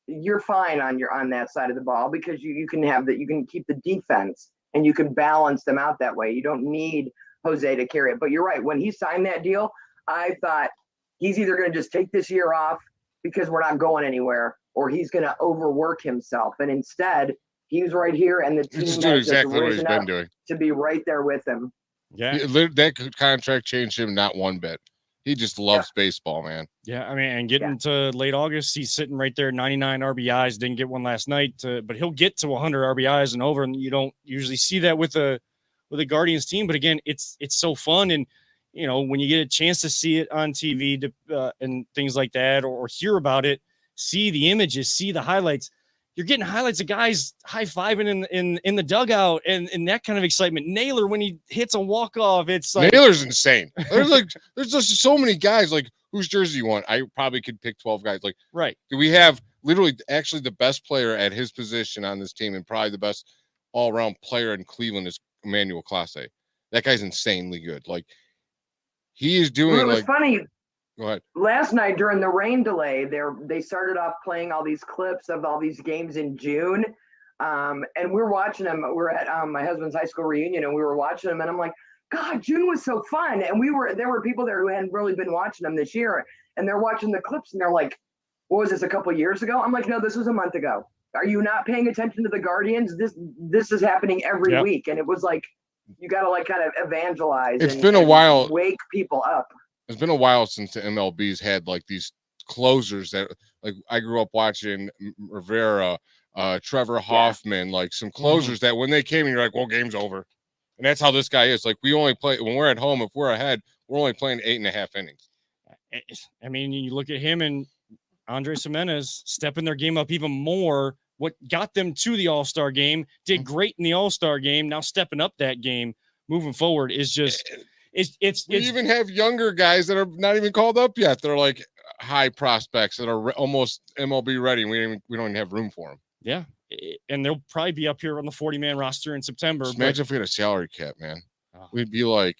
S6: You're fine on that side of the ball because you can keep the defense and you can balance them out that way. You don't need Jose to carry it. But you're right. When he signed that deal, I thought he's either going to just take this year off because we're not going anywhere, or he's going to overwork himself. And instead, he's right here, and the team
S3: he's doing exactly what he's been doing
S6: to be right there with him.
S2: Yeah,
S3: that contract changed him not one bit. He just loves baseball, man.
S2: Yeah, I mean, and getting to late August, he's sitting right there, 99 RBIs. Didn't get one last night, but he'll get to 100 RBIs and over. And you don't usually see that with a Guardians team. But again, it's so fun, and when you get a chance to see it on TV and things like that, or hear about it, see the images, see the highlights. You're getting highlights of guys high-fiving in the dugout and that kind of excitement. Naylor, when he hits a walk-off, it's like
S3: Naylor's insane. There's just so many guys. Like, whose jersey you want? I probably could pick 12 guys. Like,
S2: right.
S3: We have literally actually the best player at his position on this team, and probably the best all-around player in Cleveland is Emmanuel Clase. That guy's insanely good. Like, he is doing.
S6: Well, it was funny.
S3: Go ahead.
S6: Last night during the rain delay, they started off playing all these clips of all these games in June, and we're watching them. We're at my husband's high school reunion, and we were watching them, and I'm like, God, June was so fun. And there were people there who hadn't really been watching them this year, and they're watching the clips, and they're like, what was this, a couple years ago? I'm like, no, this was a month ago. Are you not paying attention to the Guardians? This is happening every week, and it was like you got to like kind of evangelize.
S3: It's been a while.
S6: Wake people up.
S3: It's been a while since the MLB's had like these closers that, like, I grew up watching Rivera, Trevor Hoffman, like some closers that when they came in, you're like, well, game's over. And that's how this guy is. Like, we only play when we're at home. If we're ahead, we're only playing 8.5 innings.
S2: I mean, you look at him and Andres Jimenez stepping their game up even more. What got them to the All-Star game, did great in the All-Star game. Now stepping up that game moving forward is just
S3: we even have younger guys that are not even called up yet. They're like high prospects that are almost MLB ready. And we don't even have room for them.
S2: Yeah. And they'll probably be up here on the 40-man roster in September.
S3: Just imagine if we had a salary cap, man. We'd be like,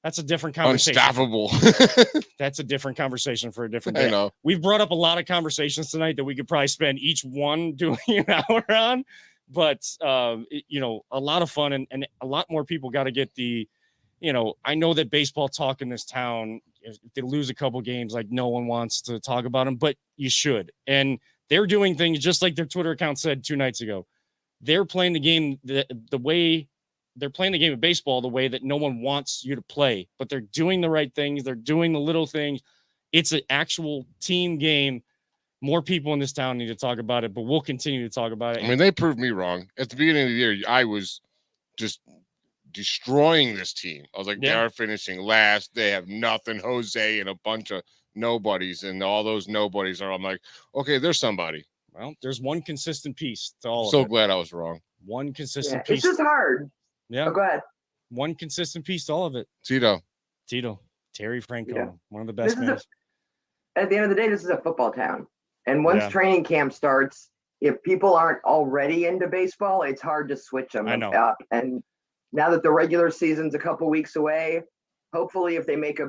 S2: that's a different conversation.
S3: Unstoppable.
S2: That's a different conversation for a different day.
S3: I know.
S2: We've brought up a lot of conversations tonight that we could probably spend each one doing an hour on, but a lot of fun and a lot more people got to get the, I know that baseball talk in this town, if they lose a couple games, like no one wants to talk about them, but you should. And they're doing things just like their Twitter account said 2 nights ago. They're playing the game the way they're playing the game of baseball, the way that no one wants you to play, but they're doing the right things. They're doing the little things. It's an actual team game. More people in this town need to talk about it, but we'll continue to talk about it.
S3: I mean, they proved me wrong. At the beginning of the year, I was just destroying this team. I was like, they are finishing last. They have nothing. Jose and a bunch of nobodies, and all those nobodies I'm like, okay, there's somebody.
S2: Well, there's one consistent piece to all of it.
S3: So glad I was wrong.
S2: One consistent piece.
S6: It's just hard.
S2: Yeah.
S6: Oh, go ahead.
S2: One consistent piece to all of it.
S3: Tito.
S2: Terry Francona,
S6: Yeah.
S2: one of the best men.
S6: At the end of the day, this is a football town. And once
S2: Yeah.
S6: training camp starts, if people aren't already into baseball, it's hard to switch them
S2: I know.
S6: up. And now that the regular season's a couple weeks away, hopefully if they make a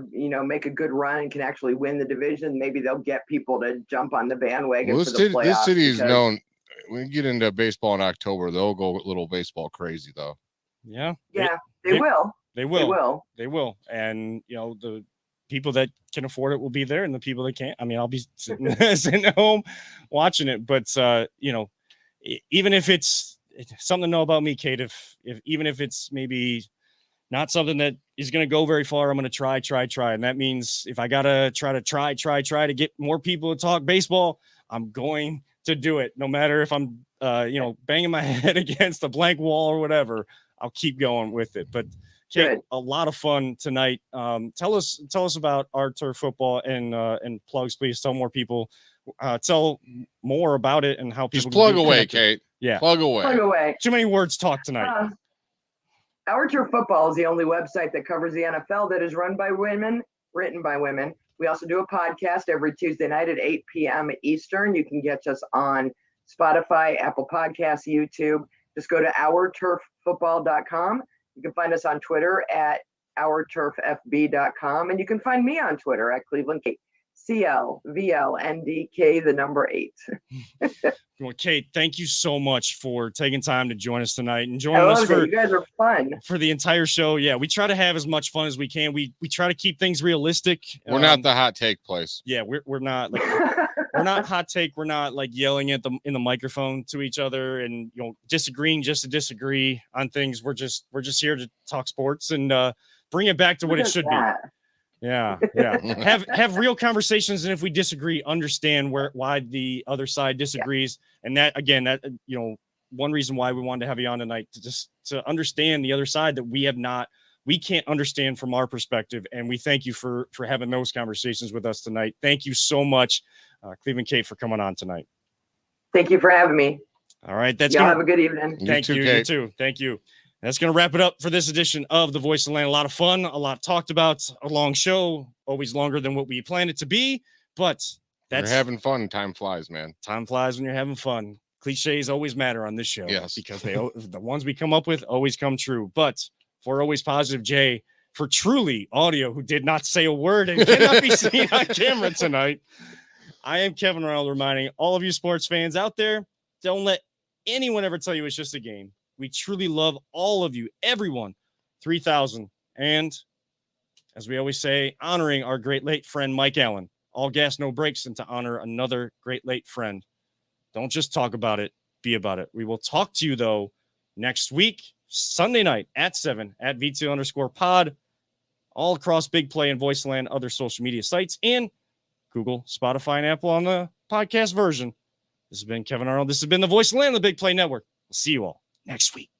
S6: good run and can actually win the division, maybe they'll get people to jump on the bandwagon
S3: Well,
S6: for the playoffs.
S3: this city is
S6: because-
S3: known. When you get into baseball in October, they'll go a little baseball crazy, though.
S2: Yeah.
S6: Yeah, they will.
S2: They
S6: They
S2: will.
S6: will.
S2: They will. And, the people that can afford it will be there, and the people that can't, I mean, I'll be sitting at home watching it. But, even if it's something to know about me, Kate, even if it's maybe not something that is going to go very far, I'm going to try. And that means if I got to try to get more people to talk baseball, I'm going to do it. No matter if I'm, banging my head against a blank wall or whatever, I'll keep going with it. But Kate,
S6: Good.
S2: a lot of fun tonight. Tell us about our turf football and plugs, please. Tell more people, tell more about it and how people
S3: Just plug
S2: can get
S3: away,
S2: connected.
S3: Kate.
S2: Yeah.
S3: Plug away.
S6: Plug away.
S2: Too many words talk tonight.
S6: Our Turf Football is the only website that covers the NFL that is run by women, written by women. We also do a podcast every Tuesday night at 8 p.m. Eastern. You can catch us on Spotify, Apple Podcasts, YouTube. Just go to ourturffootball.com. You can find us on Twitter at ourturffb.com. And you can find me on Twitter at Cleveland Kate, CLVLNDK, the number 8.
S2: Well, Kate, thank you so much for taking time to join us tonight and joining us
S6: You guys are fun.
S2: for the entire show. Yeah, we try to have as much fun as we can. We try to keep things realistic.
S3: We're not the hot take place.
S2: Yeah, we're not like we're not hot take. We're not like yelling at in the microphone to each other and disagreeing just to disagree on things. We're just here to talk sports and bring it back to what it should be. Yeah. Have real conversations, and if we disagree, understand why the other side disagrees. Yeah. And that again, one reason why we wanted to have you on tonight, to understand the other side that we can't understand from our perspective. And we thank you for having those conversations with us tonight. Thank you so much, Cleveland Kate, for coming on tonight.
S6: Thank you for having me.
S2: All right,
S6: have a good evening.
S2: Thank you. You too. Thank you. That's going to wrap it up for this edition of The Voice of the Land. A lot of fun, a lot talked about, a long show, always longer than what we planned it to be, but
S3: You're having fun. Time flies, man.
S2: Time flies when you're having fun. Cliches always matter on this show,
S3: yes,
S2: because the ones we come up with always come true. But for Always Positive Jay, for Truly Audio, who did not say a word and cannot be seen on camera tonight, I am Kevin Arnold, reminding all of you sports fans out there, don't let anyone ever tell you it's just a game. We truly love all of you, everyone, 3,000. And as we always say, honoring our great late friend, Mike Allen. All gas, no breaks, and to honor another great late friend. Don't just talk about it, be about it. We will talk to you, though, next week, Sunday night at 7 at VT_pod, all across Big Play and Voiceland, other social media sites, and Google, Spotify, and Apple on the podcast version. This has been Kevin Arnold. This has been the Voice of the Land, the Big Play Network. We'll see you all next week.